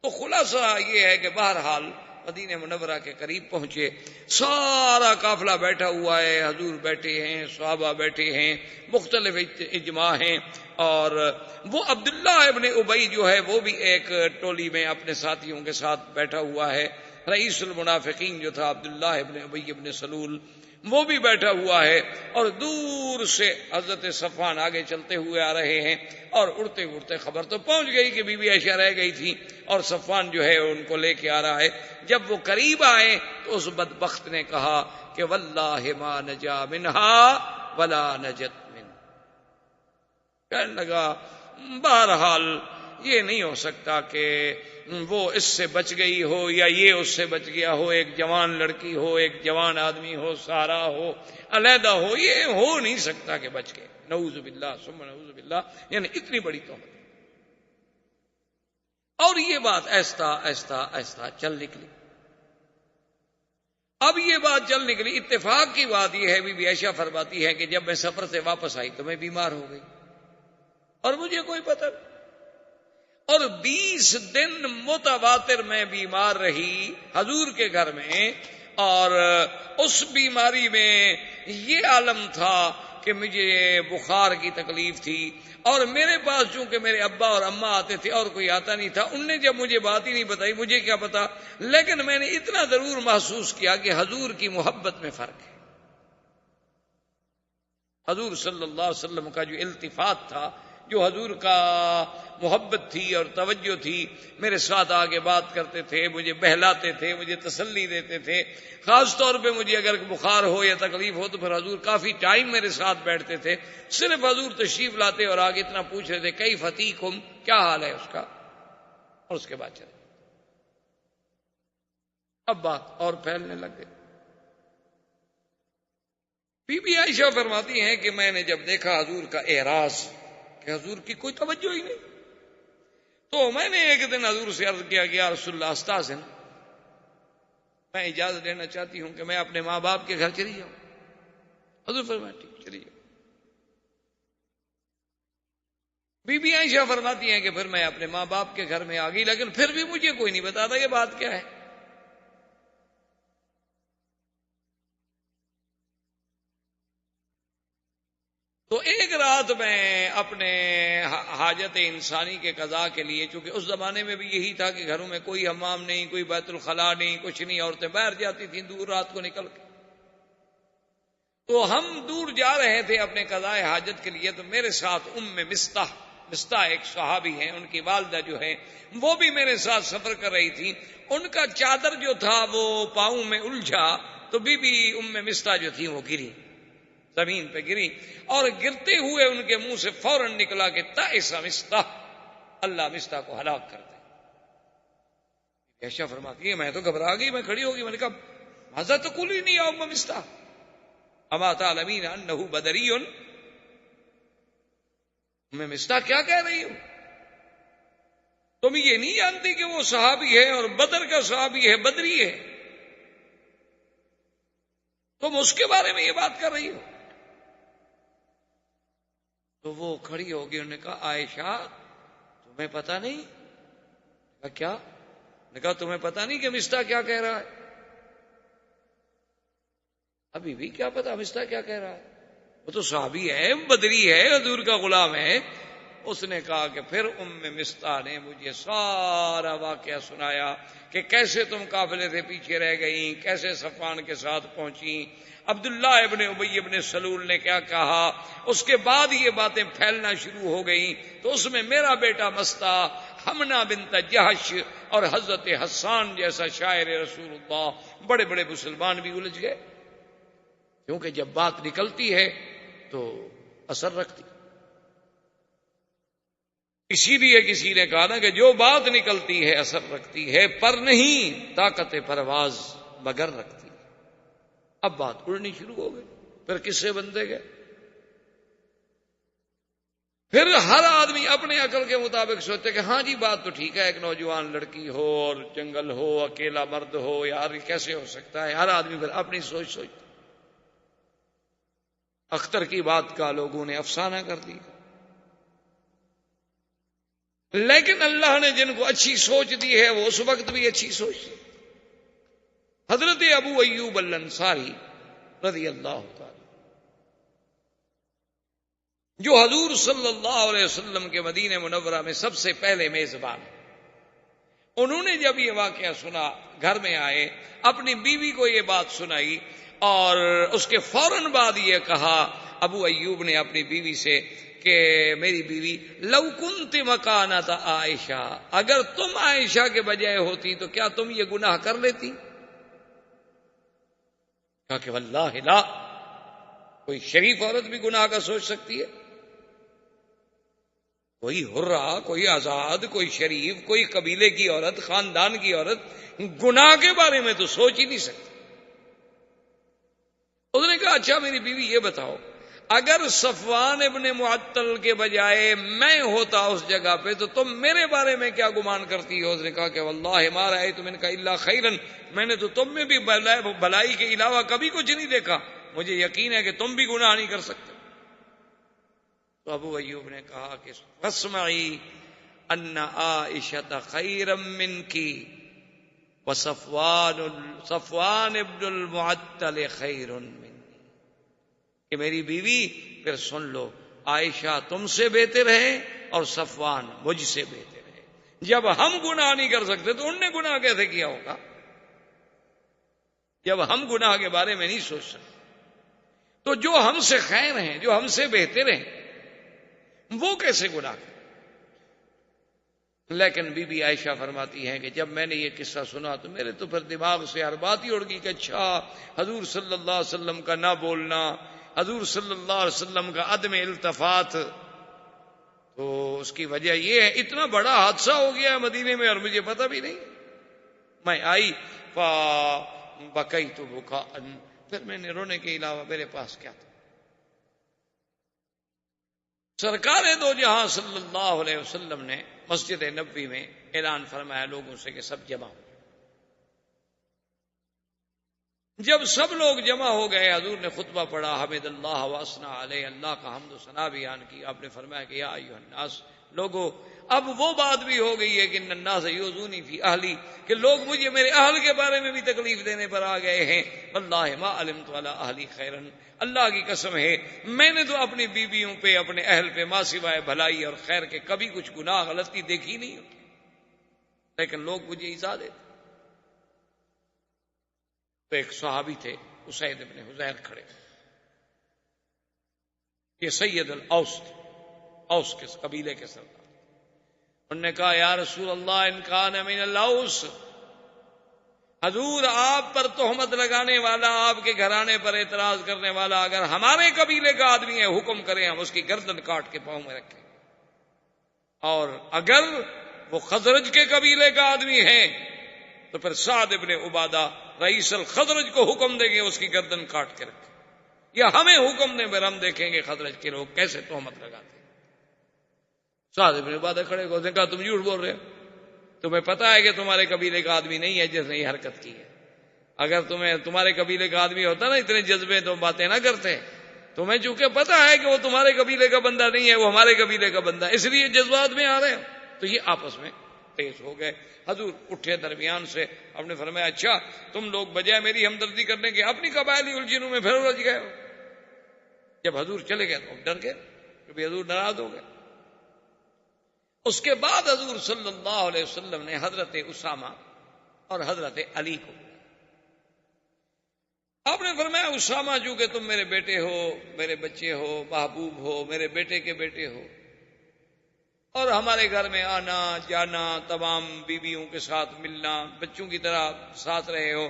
C: تو خلاصہ یہ ہے کہ بہرحال مدینہ منورہ کے قریب پہنچے، سارا قافلہ بیٹھا ہوا ہے، حضور بیٹھے ہیں، صحابہ بیٹھے ہیں، مختلف اجماع ہیں، اور وہ عبداللہ ابن ابی جو ہے وہ بھی ایک ٹولی میں اپنے ساتھیوں کے ساتھ بیٹھا ہوا ہے، رئیس المنافقین جو تھا عبداللہ ابن ابی ابن سلول وہ بھی بیٹھا ہوا ہے، اور دور سے حضرت صفوان آگے چلتے ہوئے آ رہے ہیں، اور اڑتے اڑتے خبر تو پہنچ گئی کہ بی بی عائشہ رہ گئی تھی اور صفوان جو ہے ان کو لے کے آ رہا ہے۔ جب وہ قریب آئے تو اس بدبخت نے کہا کہ واللہ ما نجا منہا ولا نجت من، کہنے لگا بہرحال یہ نہیں ہو سکتا کہ وہ اس سے بچ گئی ہو یا یہ اس سے بچ گیا ہو، ایک جوان لڑکی ہو، ایک جوان آدمی ہو، سارا ہو، علیحدہ ہو، یہ ہو نہیں سکتا کہ بچ گئے، نعوذ باللہ ثم نعوذ باللہ، یعنی اتنی بڑی تہمت۔ اور یہ بات آہستہ آہستہ آہستہ چل نکلی۔ اب یہ بات چل نکلی، اتفاق کی بات یہ ہے، بی بی عائشہ فرماتی ہے کہ جب میں سفر سے واپس آئی تو میں بیمار ہو گئی اور مجھے کوئی پتہ نہیں، اور 20 دن متواتر میں بیمار رہی حضور کے گھر میں، اور اس بیماری میں یہ عالم تھا کہ مجھے بخار کی تکلیف تھی، اور میرے پاس چونکہ میرے ابا اور اماں آتے تھے اور کوئی آتا نہیں تھا، ان نے جب مجھے بات ہی نہیں بتائی، مجھے کیا پتا، لیکن میں نے اتنا ضرور محسوس کیا کہ حضور کی محبت میں فرق ہے۔ حضور صلی اللہ علیہ وسلم کا جو التفات تھا، جو حضور کا محبت تھی اور توجہ تھی، میرے ساتھ آگے بات کرتے تھے، مجھے بہلاتے تھے، مجھے تسلی دیتے تھے، خاص طور پہ مجھے اگر بخار ہو یا تکلیف ہو تو پھر حضور کافی ٹائم میرے ساتھ بیٹھتے تھے، صرف حضور تشریف لاتے اور آگے اتنا پوچھ رہے تھے کئی فتیکم، کیا حال ہے اس کا، اور اس کے بعد چلے۔ اب بات اور پھیلنے لگ گئی۔ بی بی عائشہ فرماتی ہیں کہ میں نے جب دیکھا حضور کا اعراض کہ حضور کی کوئی توجہ ہی نہیں، تو میں نے ایک دن حضور سے عرض کیا کہ یا رسول اللہ استاذن، میں اجازت لینا چاہتی ہوں کہ میں اپنے ماں باپ کے گھر چلی جاؤں. حضور فرمایا ٹھیک چلی جاؤ. بی بی عائشہ فرماتی ہیں کہ پھر میں اپنے ماں باپ کے گھر میں آ گئی، لیکن پھر بھی مجھے کوئی نہیں بتاتا یہ بات کیا ہے. تو ایک رات میں اپنے حاجت انسانی کے قضاء کے لیے، چونکہ اس زمانے میں بھی یہی تھا کہ گھروں میں کوئی حمام نہیں، کوئی بیت الخلاء نہیں، کچھ نہیں، عورتیں باہر جاتی تھیں دور رات کو نکل کے. تو ہم دور جا رہے تھے اپنے قضاء حاجت کے لیے، تو میرے ساتھ مستح ایک صحابی ہیں، ان کی والدہ جو ہے وہ بھی میرے ساتھ سفر کر رہی تھی. ان کا چادر جو تھا وہ پاؤں میں الجھا، تو بی بی مستح جو تھی وہ گری، زمین پہ گری، اور گرتے ہوئے ان کے منہ سے فوراً نکلا کہ تائس مستح، اللہ مستح کو ہلاک کر دے. عائشہ فرماتی ہے میں تو گھبرا گئی، میں کھڑی ہو گئی، میں نے کہا ماذا تقولین یا ام مستح اما تعلمین انہ بدری. میں مستح کیا کہہ رہی ہوں؟ تم یہ نہیں جانتی کہ وہ صحابی ہے اور بدر کا صحابی ہے، بدری ہے، تم اس کے بارے میں یہ بات کر رہی ہو؟ تو وہ کھڑی ہوگی، انہوں نے کہا عائشہ تمہیں پتہ نہیں؟ کہا کیا؟ نے کہا تمہیں پتہ نہیں کہ مستح کیا کہہ رہا ہے؟ ابھی بھی کیا پتا مستح کیا کہہ رہا ہے، وہ تو صحابی ہے، بدری ہے، حضور کا غلام ہے. اس نے کہا کہ پھر مستح نے مجھے سارا واقعہ سنایا کہ کیسے تم قافلے سے پیچھے رہ گئیں، کیسے صفوان کے ساتھ پہنچیں، عبداللہ ابن ابی ابن سلول نے کیا کہا، اس کے بعد یہ باتیں پھیلنا شروع ہو گئیں. تو اس میں میرا بیٹا مستح، حمنہ بنت جہش اور حضرت حسان جیسا شاعر رسول اللہ، بڑے بڑے مسلمان بھی الجھ گئے، کیونکہ جب بات نکلتی ہے تو اثر رکھتی. اسی لیے کسی نے کہا نا کہ جو بات نکلتی ہے اثر رکھتی ہے، پر نہیں طاقت پرواز مگر رکھتی. اب بات اڑنی شروع ہو گئی، پھر قصے بنتے گئے. پھر ہر آدمی اپنے عقل کے مطابق سوچتے کہ ہاں جی بات تو ٹھیک ہے، ایک نوجوان لڑکی ہو اور جنگل ہو، اکیلا مرد ہو، یار یہ کیسے ہو سکتا ہے. ہر آدمی پھر اپنی سوچ. اختر کی بات کا لوگوں نے افسانہ کر دی، لیکن اللہ نے جن کو اچھی سوچ دی ہے وہ اس وقت بھی اچھی سوچ دی. حضرت ابو ایوب الانصاری رضی اللہ تعالی، جو حضور صلی اللہ علیہ وسلم کے مدینہ منورہ میں سب سے پہلے میزبان، انہوں نے جب یہ واقعہ سنا گھر میں آئے، اپنی بیوی کو یہ بات سنائی، اور اس کے فوراً بعد یہ کہا ابو ایوب نے اپنی بیوی سے کہ میری بیوی لو کنت مکانت عائشہ، اگر تم عائشہ کے بجائے ہوتی تو کیا تم یہ گناہ کر لیتی؟ کہا کہ واللہ لا، کوئی شریف عورت بھی گناہ کا سوچ سکتی ہے؟ کوئی حرہ، کوئی آزاد، کوئی شریف، کوئی قبیلے کی عورت، خاندان کی عورت گناہ کے بارے میں تو سوچ ہی نہیں سکتی. اس نے کہا اچھا میری بیوی یہ بتاؤ، اگر صفوان ابن معطل کے بجائے میں ہوتا اس جگہ پہ تو تم میرے بارے میں کیا گمان کرتی ہو؟ اس نے کہا کہ واللہ ما رأیت منک الا خیرا، میں نے تو تم میں بھی بھلائی کے علاوہ کبھی کچھ نہیں دیکھا، مجھے یقین ہے کہ تم بھی گناہ نہیں کر سکتے. تو ابو ایوب نے کہا کہ فاسمعی ان عائشہ خیرا منکی صفوان ابن المعطل خیر منی، کہ میری بیوی پھر سن لو، عائشہ تم سے بہتر ہے اور صفوان مجھ سے بہتر ہے. جب ہم گناہ نہیں کر سکتے تو ان نے گناہ کیسے کیا ہوگا؟ جب ہم گناہ کے بارے میں نہیں سوچ سکتے تو جو ہم سے خیر ہیں، جو ہم سے بہتر ہیں، وہ کیسے گناہ کریں؟ لیکن بی بی عائشہ فرماتی ہیں کہ جب میں نے یہ قصہ سنا تو میرے تو پھر دماغ سے ہر بات ہی اڑ گئی کہ اچھا حضور صلی اللہ علیہ وسلم کا نہ بولنا، حضور صلی اللہ علیہ وسلم کا عدم التفات، تو اس کی وجہ یہ ہے اتنا بڑا حادثہ ہو گیا ہے مدینے میں اور مجھے پتہ بھی نہیں. میں آئی فبکیت بکاء، پھر میں نے رونے کے علاوہ میرے پاس کیا تھا. سرکار دو جہاں صلی اللہ علیہ وسلم نے مسجد نبوی میں اعلان فرمایا لوگوں سے کہ سب جمع ہو. جب سب لوگ جمع ہو گئے، حضور نے خطبہ پڑھا، حمد اللہ واسنا علیہ، اللہ کا حمد و ثنا بیان کی. آپ نے فرمایا کہ یا ایھا الناس، لوگوں اب وہ بات بھی ہو گئی ہے کہ ان الناس یؤذونی فی اہلی، کہ لوگ مجھے میرے اہل کے بارے میں بھی تکلیف دینے پر آ گئے ہیں. واللہ ما علمت علی اہلی خیرا، اللہ کی قسم ہے میں نے تو اپنی بیویوں پہ، اپنے اہل پہ ما سوائے بھلائی اور خیر کے کبھی کچھ گناہ غلطی دیکھی نہیں ہوتی، لیکن لوگ مجھے ایذا دیتے. تو ایک صحابی تھے اسید ابن حضیر کھڑے، یہ سید الاوس تھے، اوس کے قبیلے کے سردار. انہوں نے کہا یا رسول اللہ ان کان من الاوس، حضور آپ پر تہمت لگانے والا، آپ کے گھرانے پر اعتراض کرنے والا اگر ہمارے قبیلے کا آدمی ہے، حکم کریں ہم اس کی گردن کاٹ کے پاؤں میں رکھیں، اور اگر وہ خزرج کے قبیلے کا آدمی ہے تو پھر سعد ابن عبادہ رئیس الخزرج کو حکم دیں گے اس کی گردن کاٹ کے رکھیں، یا ہمیں حکم دیں پھر ہم دیکھیں گے خزرج کے لوگ کیسے تہمت لگاتے ہیں. سعد ابن عبادہ کھڑے کو کہا تم جھوٹ بول رہے ہو، تمہیں پتا ہے کہ تمہارے قبیلے کا آدمی نہیں ہے جس نے یہ حرکت کی ہے. اگر تمہارے قبیلے کا آدمی ہوتا نا اتنے جذبے تو باتیں نہ کرتے. تمہیں چونکہ پتا ہے کہ وہ تمہارے قبیلے کا بندہ نہیں ہے، وہ ہمارے قبیلے کا بندہ، اس لیے جذبات میں آ رہے ہیں. تو یہ آپس میں تیز ہو گئے. حضور اٹھے درمیان سے، آپ نے فرمایا اچھا تم لوگ بجائے میری ہمدردی کرنے کے اپنی قبائلی الجھنوں میں پھر الجھ گئے ہو. جب حضور چلے گئے تو ڈر گئے، کبھی حضور ناراض ہو گئے. اس کے بعد حضور صلی اللہ علیہ وسلم نے حضرت اسامہ اور حضرت علی کو، آپ نے فرمایا اسامہ چونکہ تم میرے بیٹے ہو، میرے بچے ہو، محبوب ہو، میرے بیٹے کے بیٹے ہو، اور ہمارے گھر میں آنا جانا، تمام بیویوں کے ساتھ ملنا، بچوں کی طرح ساتھ رہے ہو،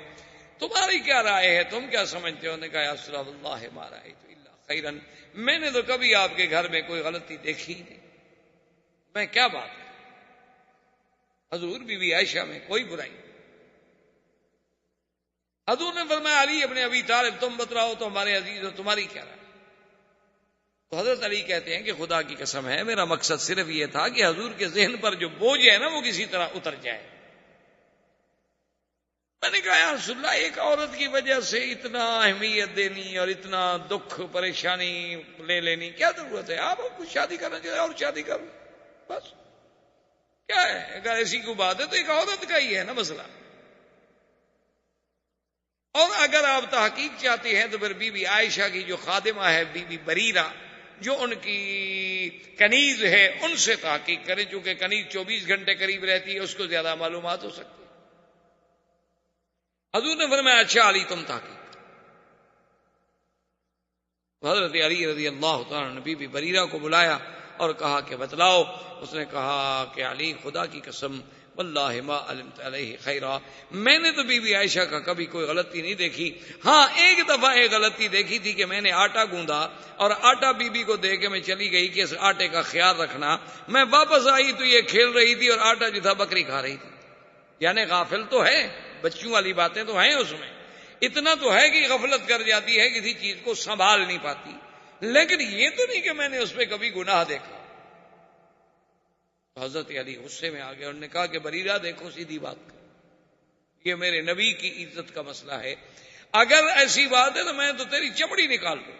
C: تمہاری کیا رائے ہے، تم کیا سمجھتے ہو؟ نے کہا یا رسول اللہ ما رأیت الا خیرا، میں نے تو کبھی آپ کے گھر میں کوئی غلطی دیکھی ہی نہیں، میں کیا بات ہے حضور بی بی عائشہ میں کوئی برائی. حضور نے فرمایا علی ابن ابی طالب تم بتلاؤ تو ہمارے عزیز ہو، تمہاری کیا رائے؟ تو حضرت علی کہتے ہیں کہ خدا کی قسم ہے میرا مقصد صرف یہ تھا کہ حضور کے ذہن پر جو بوجھ ہے نا وہ کسی طرح اتر جائے. میں نے کہا یا رسول اللہ ایک عورت کی وجہ سے اتنا اہمیت دینی اور اتنا دکھ پریشانی لے لینی کیا ضرورت ہے؟ آپ کچھ شادی کرنا چاہتے اور شادی کرو بس، کیا ہے؟ اگر ایسی کوئی بات ہے تو ایک عورت کا ہی ہے نا مسئلہ. اور اگر آپ تحقیق چاہتے ہیں تو پھر بی بی عائشہ کی جو خادمہ ہے بی بی بریرہ جو ان کی کنیز ہے ان سے تحقیق کریں، چونکہ کنیز 24 گھنٹے قریب رہتی ہے، اس کو زیادہ معلومات ہو سکتی ہے. حضور نے فرمایا اچھا علی تم تحقیق. حضرت علی رضی اللہ تعالیٰ نے بی بی بریرہ کو بلایا اور کہا کہ بتلاؤ. اس نے کہا کہ علی خدا کی قسم واللہ ما علمت علیہ خیرا، میں نے تو بی بی عائشہ کا کبھی کوئی غلطی نہیں دیکھی. ہاں ایک دفعہ ایک غلطی دیکھی تھی کہ میں نے آٹا گوندا اور آٹا بی بی کو دے کے میں چلی گئی کہ اس آٹے کا خیال رکھنا. میں واپس آئی تو یہ کھیل رہی تھی اور آٹا جو تھا بکری کھا رہی تھی. یعنی غافل تو ہے، بچوں والی باتیں تو ہیں اس میں، اتنا تو ہے کہ غفلت کر جاتی ہے، کسی چیز کو سنبھال نہیں پاتی، لیکن یہ تو نہیں کہ میں نے اس پہ کبھی گناہ دیکھا. حضرت علی غصے میں آ گئے، انہوں نے کہا کہ بریرہ دیکھو سیدھی بات کر، یہ میرے نبی کی عزت کا مسئلہ ہے، اگر ایسی بات ہے تو میں تو تیری چمڑی نکال دوں.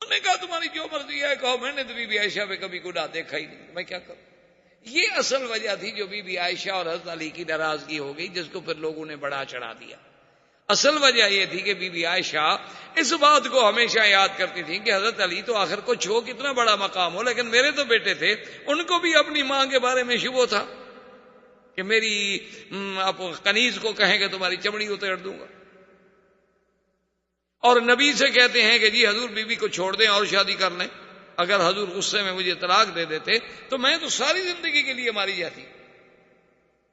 C: انہوں نے کہا تمہاری جو مرضی ہے کہو، میں نے تو بی بی عائشہ پہ کبھی گناہ دیکھا ہی نہیں، میں کیا کروں. یہ اصل وجہ تھی جو بی بی عائشہ اور حضرت علی کی ناراضگی ہو گئی، جس کو پھر لوگوں نے بڑا چڑھا دیا. اصل وجہ یہ تھی کہ بی بی عائشہ اس بات کو ہمیشہ یاد کرتی تھی کہ حضرت علی تو آخر کچھ ہو، کتنا بڑا مقام ہو، لیکن میرے تو بیٹے تھے، ان کو بھی اپنی ماں کے بارے میں شبہ تھا کہ میری کنیز کو کہیں کہ تمہاری چمڑی اتیڑ دوں گا. اور نبی سے کہتے ہیں کہ جی حضور بی بی کو چھوڑ دیں اور شادی کر لیں. اگر حضور غصے میں مجھے طلاق دے دیتے تو میں تو ساری زندگی کے لیے ماری جاتی.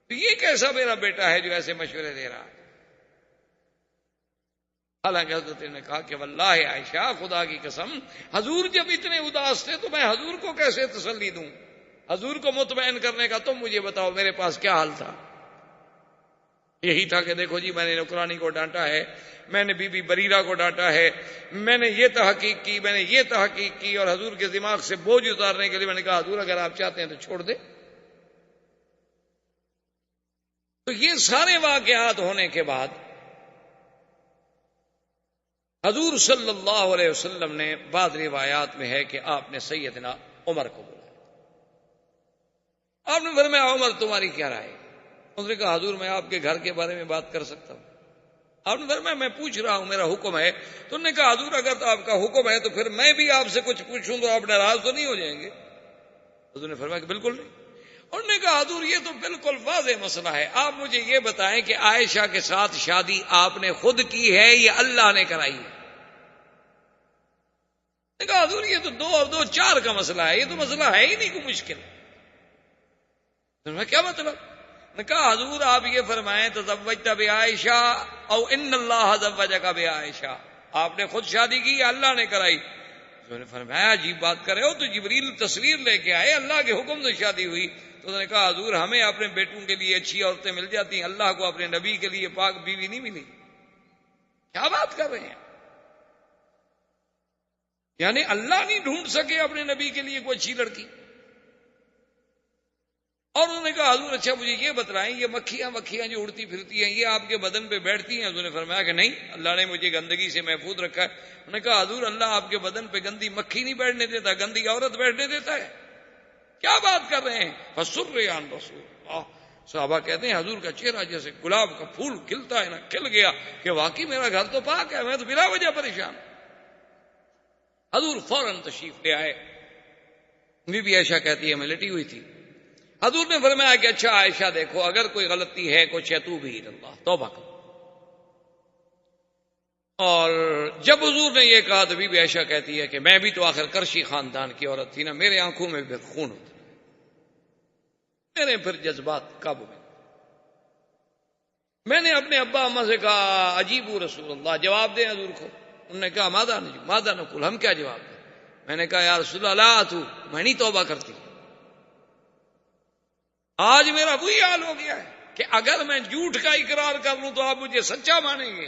C: تو یہ کیسا میرا بیٹا ہے جو ایسے مشورے دے رہا ہے. حالانکہ حضرت نے کہا کہ واللہ عائشہ خدا کی قسم حضور جب اتنے اداس تھے تو میں حضور کو کیسے تسلی دوں، حضور کو مطمئن کرنے کا تم مجھے بتاؤ میرے پاس کیا حال تھا. یہی تھا کہ دیکھو جی میں نے نوکرانی کو ڈانٹا ہے، میں نے بی بی بریرہ کو ڈانٹا ہے، میں نے یہ تحقیق کی، میں نے یہ تحقیق کی، اور حضور کے دماغ سے بوجھ اتارنے کے لیے میں نے کہا حضور اگر آپ چاہتے ہیں تو چھوڑ دیں. تو یہ سارے واقعات ہونے کے بعد حضور صلی اللہ علیہ وسلم نے بعض روایات میں ہے کہ آپ نے سیدنا عمر کو بلایا. آپ نے فرمایا عمر تمہاری کیا رائے ہے؟ اس نے کہا حضور میں آپ کے گھر کے بارے میں بات کر سکتا ہوں. آپ نے فرمایا میں پوچھ رہا ہوں میرا حکم ہے. تو انہوں نے کہا حضور اگر تو آپ کا حکم ہے تو پھر میں بھی آپ سے کچھ پوچھوں تو آپ ناراض تو نہیں ہو جائیں گے؟ حضور نے فرمایا کہ بالکل نہیں. انہوں نے کہا حضور یہ تو بالکل واضح مسئلہ ہے، آپ مجھے یہ بتائیں کہ عائشہ کے ساتھ شادی آپ نے خود کی ہے یا اللہ نے کرائی ہے؟ نے کہا حضور یہ تو 2 اور 2 4 کا مسئلہ ہے، یہ تو مسئلہ ہے ہی نہیں کوئی مشکل. کیا مطلب؟ نے کہا حضور آپ یہ فرمائیں تزوجت بعائشہ او ان اللہ زوجک بعائشہ، آپ نے خود شادی کی یا اللہ نے کرائی؟ انہوں نے فرمایا عجیب بات کر رہے ہو، تو جبریل تصویر لے کے آئے، اللہ کے حکم سے شادی ہوئی. تو انہوں نے کہا حضور ہمیں اپنے بیٹوں کے لیے اچھی عورتیں مل جاتی ہیں، اللہ کو اپنے نبی کے لیے پاک بیوی نہیں ملی. کیا بات کر رہے ہیں؟ یعنی اللہ نہیں ڈھونڈ سکے اپنے نبی کے لیے کوئی اچھی لڑکی؟ اور انہوں نے کہا حضور اچھا مجھے یہ بتلائیں یہ مکھیاں جو اڑتی پھرتی ہیں یہ آپ کے بدن پہ بیٹھتی ہیں؟ حضور نے فرمایا کہ نہیں، اللہ نے مجھے گندگی سے محفوظ رکھا ہے. انہوں نے کہا حضور اللہ آپ کے بدن پہ گندی مکھی نہیں بیٹھنے دیتا، گندی عورت بیٹھنے دیتا ہے؟ کیا بات کر رہے ہیں؟ فسر عن رسول اللہ. صحابہ کہتے ہیں حضور کا چہرہ جیسے گلاب کا پھول کھلتا ہے نا، کھل گیا کہ واقعی میرا گھر تو پاک ہے، میں تو بلا وجہ پریشان. حضور فوراً تشریف لے آئے. بی بی عائشہ کہتی ہے میں لیٹی ہوئی تھی. حضور نے فرمایا کہ اچھا عائشہ دیکھو اگر کوئی غلطی ہے کچھ ہے توبی اللہ، توبہ کرو. اور جب حضور نے یہ کہا تو بی بی عائشہ کہتی ہے کہ میں بھی تو آخر کرشی خاندان کی عورت تھی نا، میرے آنکھوں میں پھر خون ہوتا، میرے پھر جذبات قابو میں نے اپنے ابا اماں سے کہا عجیب رسول اللہ، جواب دیں حضور کو. انہوں نے کہا ماذا نقول، ہم کیا جواب دیں؟ میں نے کہا یا رسول اللہ تو میں نہیں توبہ کرتی. آج میرا وہی حال ہو گیا ہے کہ اگر میں جھوٹ کا اقرار کر لوں تو آپ مجھے سچا مانیں گے،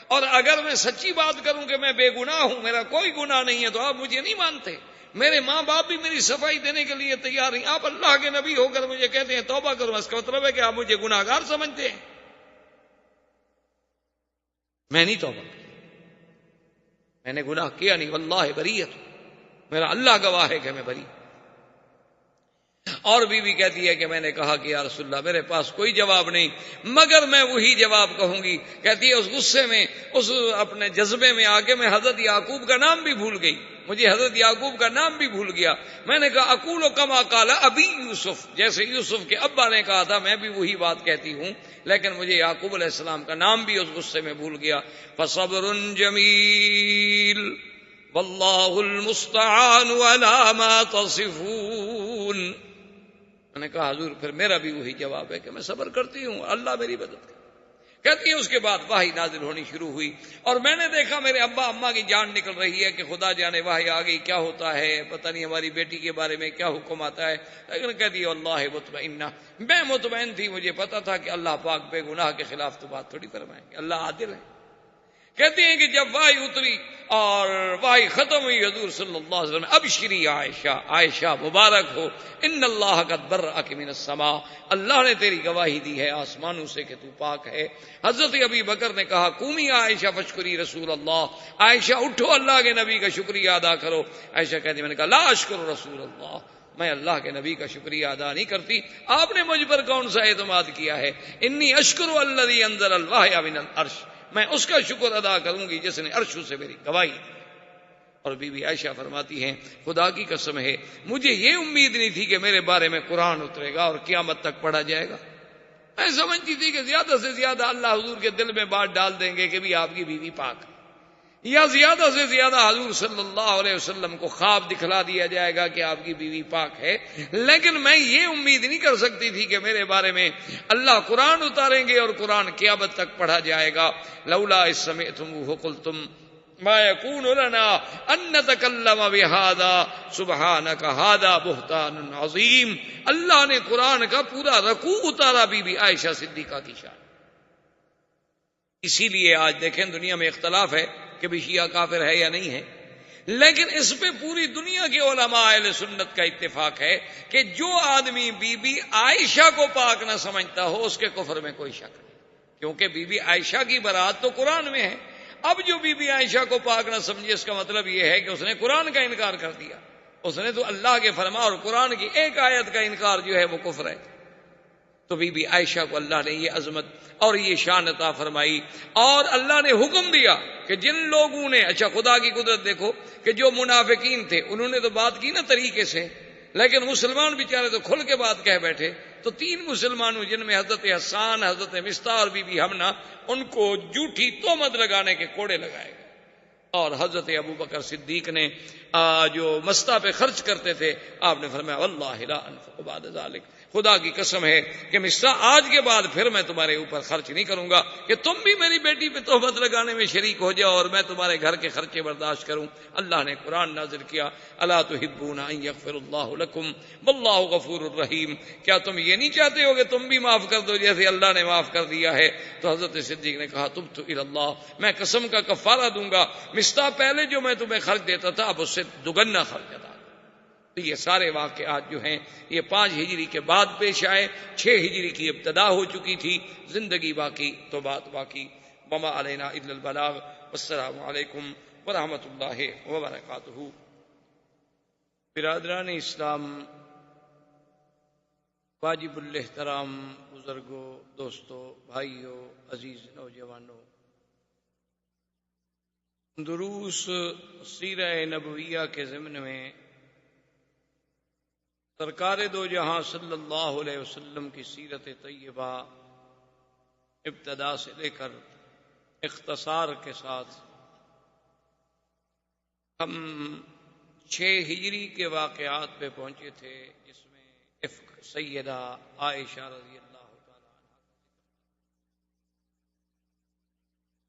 C: اور اگر میں سچی بات کروں کہ میں بے گناہ ہوں، میرا کوئی گناہ نہیں ہے، تو آپ مجھے نہیں مانتے. میرے ماں باپ بھی میری صفائی دینے کے لیے تیار نہیں، آپ اللہ کے نبی ہو کر مجھے کہتے ہیں توبہ کرو، اس کا مطلب ہے کہ آپ مجھے گناہ گار سمجھتے ہیں. میں نہیں توبہ کی، میں نے گناہ کیا نہیں، واللہ بریۃ، میرا اللہ گواہ ہے کہ میں بری. اور بی بی کہتی ہے کہ میں نے کہا کہ یا رسول اللہ میرے پاس کوئی جواب نہیں مگر میں وہی جواب کہوں گی. کہتی ہے اس غصے میں، اس اپنے جذبے میں آ کے میں حضرت یعقوب کا نام بھی بھول گئی، مجھے حضرت یعقوب کا نام بھی بھول گیا. میں نے کہا اقول کما قال ابی یوسف، جیسے یوسف کے ابا نے کہا تھا میں بھی وہی بات کہتی ہوں، لیکن مجھے یعقوب علیہ السلام کا نام بھی اس غصے میں بھول گیا. فصبر جمیل واللہ المستعان علی ما تصفون. میں نے کہا حضور پھر میرا بھی وہی جواب ہے کہ میں صبر کرتی ہوں، اللہ میری مدد کرے. کہتی ہے اس کے بعد وحی نازل ہونی شروع ہوئی اور میں نے دیکھا میرے ابا اماں کی جان نکل رہی ہے کہ خدا جانے وحی آ گئی، کیا ہوتا ہے پتہ نہیں، ہماری بیٹی کے بارے میں کیا حکم آتا ہے. لیکن کہتی ہے اللہ مطمئنہ، میں مطمئن تھی، مجھے پتا تھا کہ اللہ پاک بے گناہ کے خلاف تو بات تھوڑی فرمائیں گے، اللہ عادل ہے. کہتی ہیں کہ جب وحی اتری اور وحی ختم ہوئی حضور صلی اللہ علیہ وسلم ابشری عائشہ، عائشہ مبارک ہو، ان اللہ قد برأک من السماء، اللہ نے تیری گواہی دی ہے آسمانوں سے کہ تو پاک ہے. حضرت ابی بکر نے کہا قومی عائشہ فشکری رسول اللہ، عائشہ اٹھو اللہ کے نبی کا شکریہ ادا کرو. عائشہ کہتی میں نے کہا لا اشکر رسول اللہ، میں اللہ کے نبی کا شکریہ ادا نہیں کرتی، آپ نے مجھ پر کون سا اعتماد کیا ہے. انی اشکر الذی انزل الوحی من العرش، میں اس کا شکر ادا کروں گی جس نے عرش سے میری گواہی دی. اور بی بی عائشہ فرماتی ہیں خدا کی قسم ہے مجھے یہ امید نہیں تھی کہ میرے بارے میں قرآن اترے گا اور قیامت تک پڑھا جائے گا. میں سمجھتی تھی کہ زیادہ سے زیادہ اللہ حضور کے دل میں بات ڈال دیں گے کہ بھی آپ کی بیوی پاک ہے، یا زیادہ سے زیادہ حضور صلی اللہ علیہ وسلم کو خواب دکھلا دیا جائے گا کہ آپ کی بیوی پاک ہے. لیکن میں یہ امید نہیں کر سکتی تھی کہ میرے بارے میں اللہ قرآن اتاریں گے اور قرآن قیامت تک پڑھا جائے گا. لولا اذ سمعتموہ قلتم ما یکون لنا ان نتکلم بہذا سبحانک ھذا بہتان عظیم. اللہ نے قرآن کا پورا رکوع اتارا بی بی عائشہ صدیقہ کی شان. اسی لیے آج دیکھیں دنیا میں اختلاف ہے کہ بھی شیعہ کافر ہے یا نہیں ہے، لیکن اس پہ پوری دنیا کے علماء اہل سنت کا اتفاق ہے کہ جو آدمی بی بی عائشہ کو پاک نہ سمجھتا ہو اس کے کفر میں کوئی شک نہیں، کیونکہ بی بی عائشہ کی برات تو قرآن میں ہے. اب جو بی بی عائشہ کو پاک نہ سمجھے، اس کا مطلب یہ ہے کہ اس نے قرآن کا انکار کر دیا، اس نے تو اللہ کے فرما اور قرآن کی ایک آیت کا انکار جو ہے وہ کفر ہے۔ تو بی بی عائشہ کو اللہ نے یہ عظمت اور یہ شان عطا فرمائی، اور اللہ نے حکم دیا کہ جن لوگوں نے، اچھا خدا کی قدرت دیکھو کہ جو منافقین تھے انہوں نے تو بات کی نا طریقے سے، لیکن مسلمان بیچارے تو کھل کے بات کہہ بیٹھے۔ تو 3 مسلمانوں جن میں حضرت حسان، حضرت مصطح اور بی بی حمنہ، ان کو جھوٹی تہمت لگانے کے کوڑے لگائے گئے، اور حضرت ابو بکر صدیق نے جو مصطح پہ خرچ کرتے تھے، آپ نے فرمایا واللہ لا انفق بعد ذلك، خدا کی قسم ہے کہ مصطح آج کے بعد پھر میں تمہارے اوپر خرچ نہیں کروں گا کہ تم بھی میری بیٹی پہ تہمت لگانے میں شریک ہو جاؤ اور میں تمہارے گھر کے خرچے برداشت کروں۔ اللہ نے قرآن نازل کیا، الا تحبون ان یغفر اللہ لکم واللہ غفور الرحیم، کیا تم یہ نہیں چاہتے ہو کہ تم بھی معاف کر دو جیسے اللہ نے معاف کر دیا ہے؟ تو حضرت صدیق نے کہا تبت الی اللہ، میں قسم کا کفارہ دوں گا، مصطح پہلے جو میں تمہیں خرچ دیتا تھا اب اس سے دگنا خرچ ادا۔ تو یہ سارے واقعات جو ہیں یہ 5 ہجری کے بعد پیش آئے، 6 ہجری کی ابتدا ہو چکی تھی، زندگی باقی تو بات باقی۔ وما علینا الا البلاغ، والسلام علیکم ورحمۃ اللہ وبرکاتہ۔ برادران اسلام، واجب الاحترام بزرگوں، دوستوں، بھائیوں، عزیز نوجوانوں، دروس سیرہ نبویہ کے ضمن میں سرکار دو جہاں صلی اللہ علیہ وسلم کی سیرت طیبہ ابتدا سے لے کر اختصار کے ساتھ ہم 6 ہجری کے واقعات پہ پہنچے تھے، جس میں افک سیدہ عائشہ رضی اللہ تعالی عنہ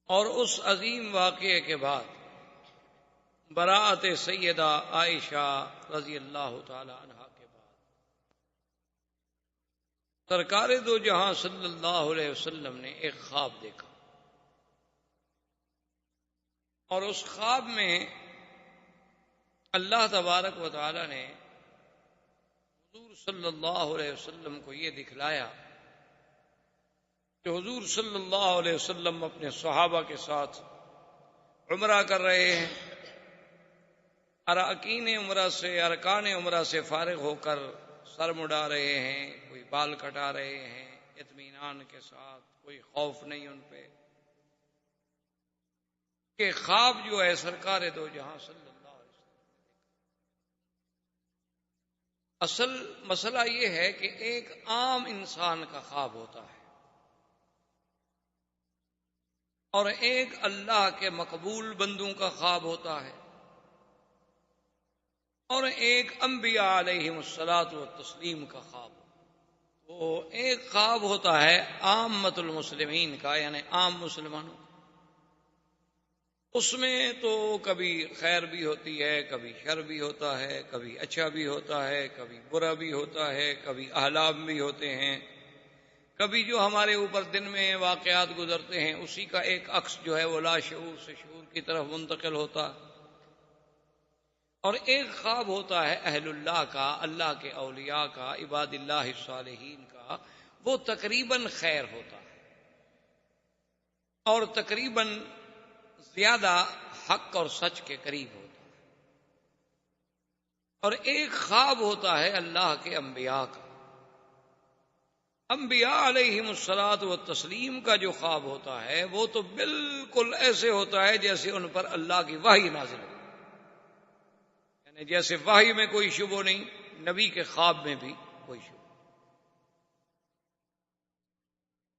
C: اور اس عظیم واقعے کے بعد براءت سیدہ عائشہ رضی اللہ تعالی عنہ کے بعد سرکار دو جہاں صلی اللہ علیہ وسلم نے ایک خواب دیکھا، اور اس خواب میں اللہ تبارک و تعالی نے حضور صلی اللہ علیہ وسلم کو یہ دکھلایا کہ حضور صلی اللہ علیہ وسلم اپنے صحابہ کے ساتھ عمرہ کر رہے ہیں، اراکین عمرہ سے، ارکان عمرہ سے فارغ ہو کر سر مڈا رہے ہیں، کوئی بال کٹا رہے ہیں اطمینان کے ساتھ، کوئی خوف نہیں ان پہ کہ خواب جو ہے سرکار دو جہاں صلی اللہ علیہ وسلم۔ اصل مسئلہ یہ ہے کہ ایک عام انسان کا خواب ہوتا ہے اور ایک اللہ کے مقبول بندوں کا خواب ہوتا ہے، اور ایک انبیاء علیہم الصلاۃ والتسلیم کا خواب ہوتا ہے۔ وہ ایک خواب ہوتا ہے عامۃ المسلمین کا، یعنی عام مسلمانوں کا، اس میں تو کبھی خیر بھی ہوتی ہے، کبھی شر بھی ہوتا ہے، کبھی اچھا بھی ہوتا ہے، کبھی برا بھی ہوتا ہے، کبھی احلام بھی ہوتے ہیں، کبھی جو ہمارے اوپر دن میں واقعات گزرتے ہیں اسی کا ایک عکس جو ہے وہ لا شعور سے شعور کی طرف منتقل ہوتا ہے، اور ایک خواب ہوتا ہے اہل اللہ کا، اللہ کے اولیاء کا، عباد اللہ الصالحین کا، وہ تقریباً خیر ہوتا ہے اور تقریباً زیادہ حق اور سچ کے قریب ہوتا ہے، اور ایک خواب ہوتا ہے اللہ کے انبیاء کا۔ انبیاء علیہم الصلاۃ والتسلیم کا جو خواب ہوتا ہے وہ تو بالکل ایسے ہوتا ہے جیسے ان پر اللہ کی وحی نازل ہو، یعنی جیسے وحی میں کوئی شبہ نہیں، نبی کے خواب میں بھی کوئی شبہ۔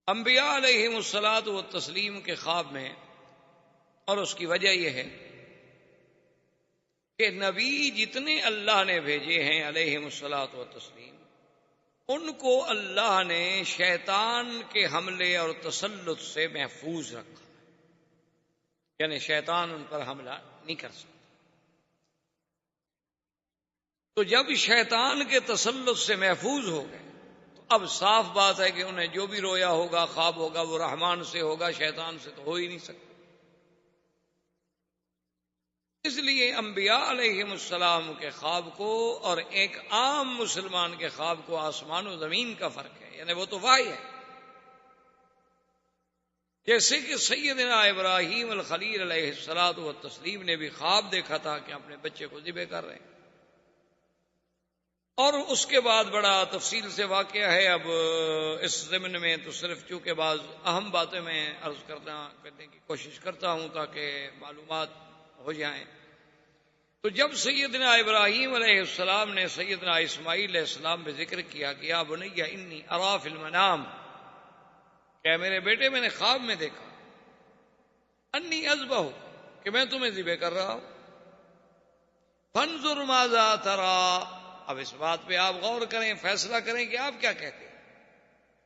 C: انبیاء علیہم الصلاۃ والتسلیم کے خواب میں، اور اس کی وجہ یہ ہے کہ نبی جتنے اللہ نے بھیجے ہیں علیہم الصلاۃ والتسلیم، ان کو اللہ نے شیطان کے حملے اور تسلط سے محفوظ رکھا، یعنی شیطان ان پر حملہ نہیں کر سکتا۔ تو جب شیطان کے تسلط سے محفوظ ہو گئے تو اب صاف بات ہے کہ انہیں جو بھی رویا ہوگا، خواب ہوگا، وہ رحمان سے ہوگا، شیطان سے تو ہو ہی نہیں سکتا۔ اس لیے انبیاء علیہم السلام کے خواب کو اور ایک عام مسلمان کے خواب کو آسمان و زمین کا فرق ہے، یعنی وہ تو وحی ہے، جیسے کہ سیدنا ابراہیم الخلیل علیہ الصلوۃ والتسلیم نے بھی خواب دیکھا تھا کہ اپنے بچے کو ذبح کر رہے ہیں، اور اس کے بعد بڑا تفصیل سے واقعہ ہے۔ اب اس ضمن میں تو صرف چونکہ بعض اہم باتیں میں عرض کرنے کی کوشش کرتا ہوں تاکہ معلومات ہو جائیں۔ تو جب سیدنا ابراہیم علیہ السلام نے سیدنا اسماعیل علیہ السلام پہ ذکر کیا کہ یا بنی انی ارا فی المنام، کہ میرے بیٹے میں نے خواب میں دیکھا، انی اذبح، کہ میں تمہیں ذبح کر رہا ہوں، فانظر ماذا تری، اب اس بات پہ آپ غور کریں، فیصلہ کریں کہ آپ کیا کہتے ہیں،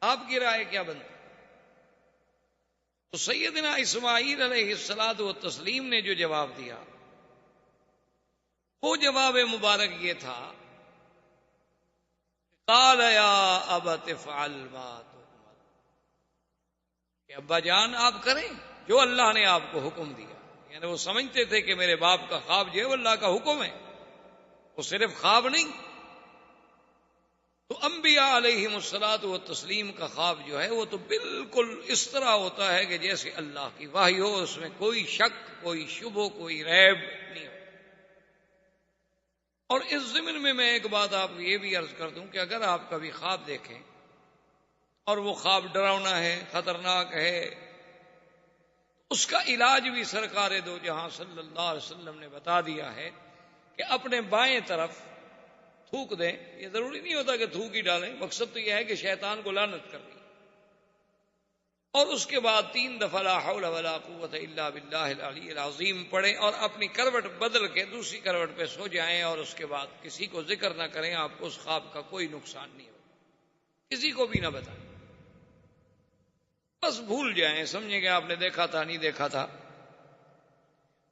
C: آپ کی رائے کیا بنتی۔ تو سیدنا اسماعیل علیہ الصلوۃ والتسلیم نے جو جواب دیا وہ جواب مبارک یہ تھا، قال یا ابت افعل ما تؤمر، کہ ابا جان آپ کریں جو اللہ نے آپ کو حکم دیا۔ یعنی وہ سمجھتے تھے کہ میرے باپ کا خواب جو ہے وہ اللہ کا حکم ہے، وہ صرف خواب نہیں۔ تو انبیاء علیہم الصلوۃ والتسلیم کا خواب جو ہے وہ تو بالکل اس طرح ہوتا ہے کہ جیسے اللہ کی وحی ہو، اس میں کوئی شک، کوئی شبہ، کوئی ریب نہیں ہو۔ اور اس ضمن میں ایک بات آپ کو یہ بھی عرض کر دوں کہ اگر آپ کبھی خواب دیکھیں اور وہ خواب ڈراؤنا ہے، خطرناک ہے، اس کا علاج بھی سرکار دو جہاں صلی اللہ علیہ وسلم نے بتا دیا ہے کہ اپنے بائیں طرف تھوک دیں۔ یہ ضروری نہیں ہوتا کہ تھوک ہی ڈالیں، مقصد تو یہ ہے کہ شیطان کو لعنت کرنی، اور اس کے بعد 3 دفعہ لا حول ولا قوت الا باللہ العلی العظیم پڑھیں، اور اپنی کروٹ بدل کے دوسری کروٹ پہ سو جائیں، اور اس کے بعد کسی کو ذکر نہ کریں، آپ کو اس خواب کا کوئی نقصان نہیں ہوگا، کسی کو بھی نہ بتائیں، بس بھول جائیں، سمجھیں کہ آپ نے دیکھا تھا، نہیں دیکھا تھا،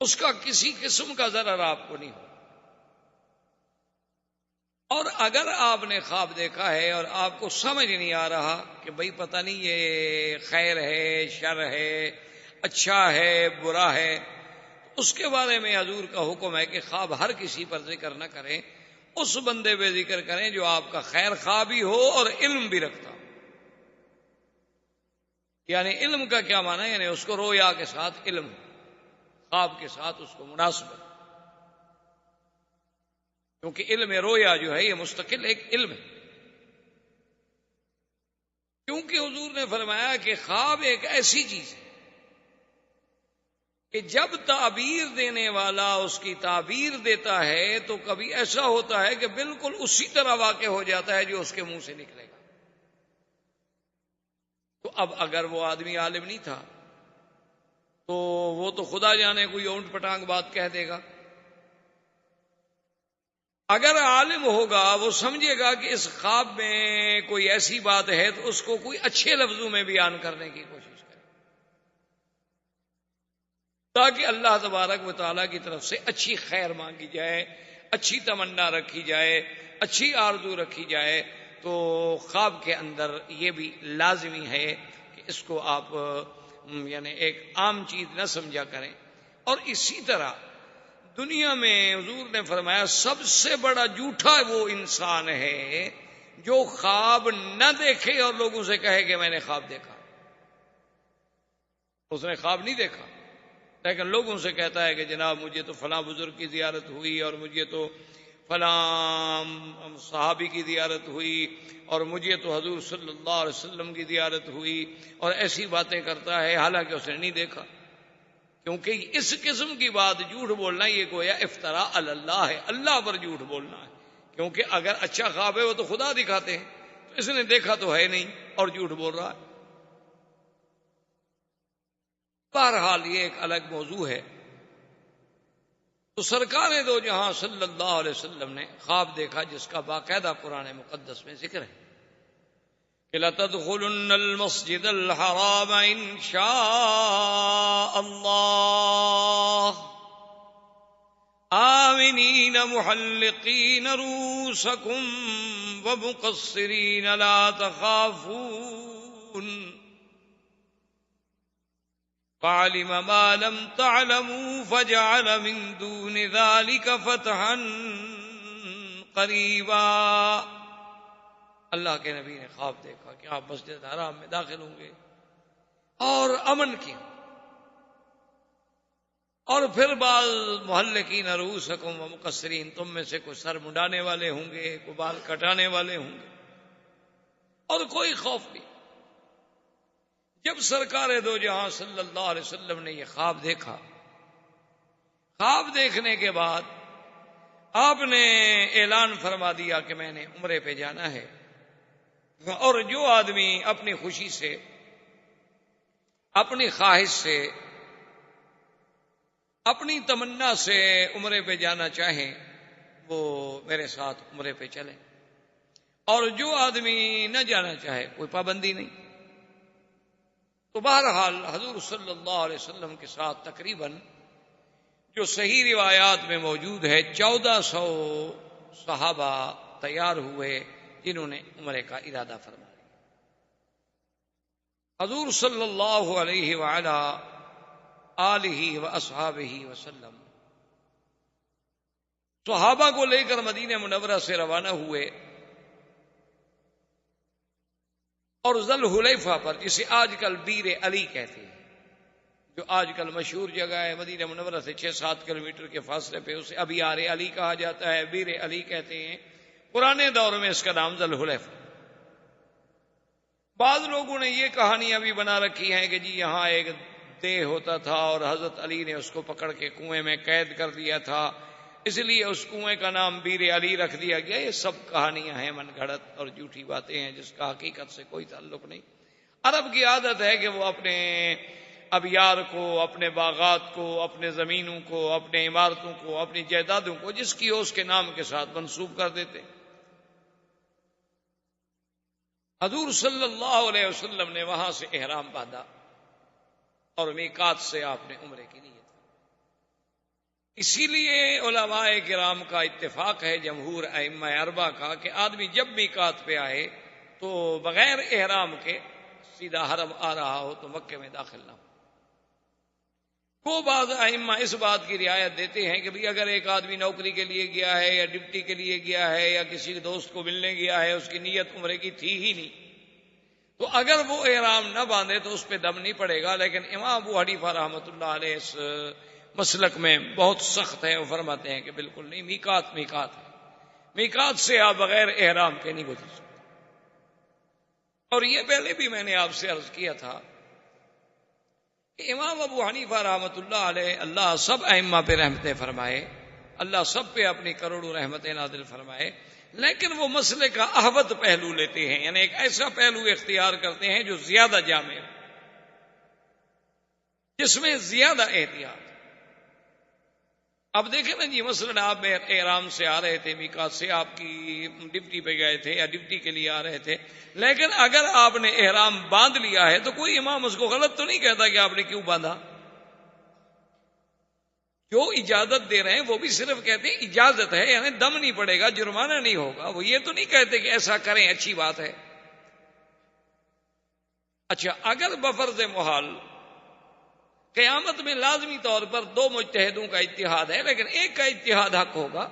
C: اس کا کسی قسم کا ضرر آپ کو نہیں ہوگا۔ اور اگر آپ نے خواب دیکھا ہے اور آپ کو سمجھ نہیں آ رہا کہ بھئی پتہ نہیں یہ خیر ہے، شر ہے، اچھا ہے، برا ہے، اس کے بارے میں حضور کا حکم ہے کہ خواب ہر کسی پر ذکر نہ کریں، اس بندے پہ ذکر کریں جو آپ کا خیر خواہ بھی ہو اور علم بھی رکھتا ہو۔ یعنی علم کا کیا معنی ہے؟ یعنی اس کو رویا کے ساتھ علم، خواب کے ساتھ اس کو مناسبت، کیونکہ علم رویا جو ہے یہ مستقل ایک علم ہے، کیونکہ حضور نے فرمایا کہ خواب ایک ایسی چیز ہے کہ جب تعبیر دینے والا اس کی تعبیر دیتا ہے تو کبھی ایسا ہوتا ہے کہ بالکل اسی طرح واقع ہو جاتا ہے جو اس کے منہ سے نکلے گا۔ تو اب اگر وہ آدمی عالم نہیں تھا تو وہ تو خدا جانے کوئی اونٹ پٹانگ بات کہہ دے گا، اگر عالم ہوگا وہ سمجھے گا کہ اس خواب میں کوئی ایسی بات ہے تو اس کو کوئی اچھے لفظوں میں بیان کرنے کی کوشش کرے، تاکہ اللہ تبارک و تعالیٰ کی طرف سے اچھی خیر مانگی جائے، اچھی تمنا رکھی جائے، اچھی آرزو رکھی جائے۔ تو خواب کے اندر یہ بھی لازمی ہے کہ اس کو آپ یعنی ایک عام چیز نہ سمجھا کریں۔ اور اسی طرح دنیا میں حضور نے فرمایا سب سے بڑا جھوٹا وہ انسان ہے جو خواب نہ دیکھے اور لوگوں سے کہے کہ میں نے خواب دیکھا۔ اس نے خواب نہیں دیکھا لیکن لوگوں سے کہتا ہے کہ جناب مجھے تو فلاں بزرگ کی زیارت ہوئی، اور مجھے تو فلاں صحابی کی زیارت ہوئی، اور مجھے تو حضور صلی اللہ علیہ وسلم کی زیارت ہوئی، اور ایسی باتیں کرتا ہے حالانکہ اس نے نہیں دیکھا۔ کیونکہ اس قسم کی بات جھوٹ بولنا یہ گویا افتراء علی اللہ ہے، اللہ پر جھوٹ بولنا ہے، کیونکہ اگر اچھا خواب ہے وہ تو خدا دکھاتے ہیں، تو اس نے دیکھا تو ہے نہیں اور جھوٹ بول رہا ہے۔ بہرحال یہ ایک الگ موضوع ہے۔ تو سرکار دو جہاں صلی اللہ علیہ وسلم نے خواب دیکھا جس کا باقاعدہ قرآن مقدس میں ذکر ہے کہ لَتَدْخُلُنَّ الْمَسْجِدَ الْحَرَامَ إِنْ شَاءَ اللَّهُ آمِنِينَ مُحَلِّقِينَ رُؤُوسَكُمْ وَمُقَصِّرِينَ لَا تَخَافُونَ فَعَلِمَ مَا لَمْ تَعْلَمُوا فَجَعَلَ مِن دُونِ ذَلِكَ فَتْحًا قَرِيبًا۔ اللہ کے نبی نے خواب دیکھا کہ آپ مسجد حرام میں داخل ہوں گے، اور امن کی. اور پھر بعض محلقین رؤوسکم و مقصرین، تم میں سے کوئی سر منڈانے والے ہوں گے، کوئی بال کٹانے والے ہوں گے، اور کوئی خوف نہیں. جب سرکار دو جہاں صلی اللہ علیہ وسلم نے یہ خواب دیکھا، خواب دیکھنے کے بعد آپ نے اعلان فرما دیا کہ میں نے عمرے پہ جانا ہے، اور جو آدمی اپنی خوشی سے، اپنی خواہش سے، اپنی تمنا سے عمرے پہ جانا چاہیں وہ میرے ساتھ عمرے پہ چلیں، اور جو آدمی نہ جانا چاہے کوئی پابندی نہیں. تو بہرحال حضور صلی اللہ علیہ وسلم کے ساتھ تقریباً جو صحیح روایات میں موجود ہے 1400 صحابہ تیار ہوئے جنہوں نے عمرے کا ارادہ فرمایا. حضور صلی اللہ علیہ وعلا آلہ واصحابہ وسلم صحابہ کو لے کر مدینہ منورہ سے روانہ ہوئے، اور ذوالحلیفہ پر، جسے آج کل بیر علی کہتے ہیں، جو آج کل مشہور جگہ ہے مدینہ منورہ سے 6-7 کلومیٹر کے فاصلے پہ، اسے ابیار علی کہا جاتا ہے، بیر علی کہتے ہیں. پرانے دور میں اس کا نام ذوالحلیفہ. بعض لوگوں نے یہ کہانیاں بھی بنا رکھی ہیں کہ جی یہاں ایک دیہ ہوتا تھا اور حضرت علی نے اس کو پکڑ کے کنویں میں قید کر دیا تھا، اس لیے اس کنویں کا نام بیر علی رکھ دیا گیا. یہ سب کہانیاں ہیں، من گھڑت اور جھوٹی باتیں ہیں جس کا حقیقت سے کوئی تعلق نہیں. عرب کی عادت ہے کہ وہ اپنے ابیار کو، اپنے باغات کو، اپنے زمینوں کو، اپنے عمارتوں کو، اپنی جائیدادوں کو جس کی ہو اس کے نام کے ساتھ منسوب کر دیتے. حضور صلی اللہ علیہ وسلم نے وہاں سے احرام باندھا اور میقات سے آپ نے عمرے کی نیت. اسی لیے علماء کرام کا اتفاق ہے، جمہور ائمہ اربعہ کا، کہ آدمی جب میقات پہ آئے تو بغیر احرام کے سیدھا حرم آ رہا ہو تو مکے میں داخل نہ ہو. کو بعض ائمہ اس بات کی رعایت دیتے ہیں کہ بھئی اگر ایک آدمی نوکری کے لیے گیا ہے یا ڈپٹی کے لیے گیا ہے یا کسی دوست کو ملنے گیا ہے، اس کی نیت عمرے کی تھی ہی نہیں، تو اگر وہ احرام نہ باندھے تو اس پہ دم نہیں پڑے گا. لیکن امام ابو حنیفہ رحمۃ اللہ علیہ اس مسلک میں بہت سخت ہے، وہ فرماتے ہیں کہ بالکل نہیں، میقات میقات ہے، میقات سے آپ بغیر احرام کے نہیں گزر سکتے. اور یہ پہلے بھی میں نے آپ سے عرض کیا تھا کہ امام ابو حنیفہ رحمۃ اللہ علیہ، اللہ سب ائمہ پہ رحمتیں فرمائے، اللہ سب پہ اپنی کروڑوں رحمتیں نازل فرمائے، لیکن وہ مسئلے کا احوط پہلو لیتے ہیں، یعنی ایک ایسا پہلو اختیار کرتے ہیں جو زیادہ جامع ہے، جس میں زیادہ احتیاط. اب دیکھیں نا جی، مثلا آپ احرام سے آ رہے تھے، میقات سے آپ کی ڈپٹی پہ گئے تھے یا ڈپٹی کے لیے آ رہے تھے، لیکن اگر آپ نے احرام باندھ لیا ہے تو کوئی امام اس کو غلط تو نہیں کہتا کہ آپ نے کیوں باندھا. جو اجازت دے رہے ہیں وہ بھی صرف کہتے ہیں اجازت ہے، یعنی دم نہیں پڑے گا، جرمانہ نہیں ہوگا. وہ یہ تو نہیں کہتے کہ ایسا کریں اچھی بات ہے. اچھا، اگر بفرض محال قیامت میں لازمی طور پر 2 مجتہدوں کا اتحاد ہے، لیکن ایک کا اتحاد حق ہوگا.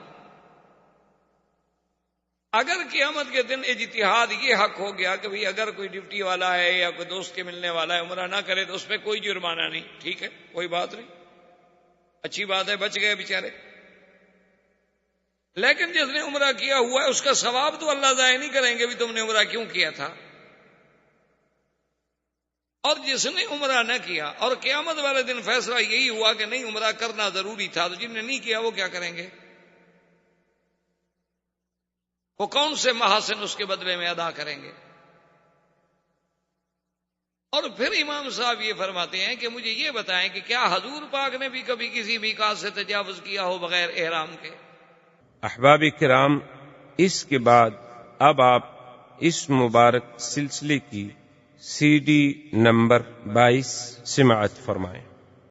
C: اگر قیامت کے دن اجتہاد یہ حق ہو گیا کہ بھئی اگر کوئی ڈیوٹی والا ہے یا کوئی دوست کے ملنے والا ہے عمرہ نہ کرے تو اس پہ کوئی جرمانہ نہیں، ٹھیک ہے، کوئی بات نہیں، اچھی بات ہے، بچ گئے بیچارے. لیکن جس نے عمرہ کیا ہوا ہے اس کا ثواب تو اللہ ضائع نہیں کریں گے بھی تم نے عمرہ کیوں کیا تھا. اور جس نے عمرہ نہ کیا اور قیامت والے دن فیصلہ یہی ہوا کہ نہیں عمرہ کرنا ضروری تھا، تو جن نے نہیں کیا وہ کیا کریں گے؟ وہ کون سے محاسن اس کے بدلے میں ادا کریں گے؟ اور پھر امام صاحب یہ فرماتے ہیں کہ مجھے یہ بتائیں کہ کیا حضور پاک نے بھی کبھی کسی میقات سے تجاوز کیا ہو بغیر احرام کے؟
B: احباب کرام، اس کے بعد اب آپ اس مبارک سلسلے کی CD نمبر 22 سماعت فرمائیں.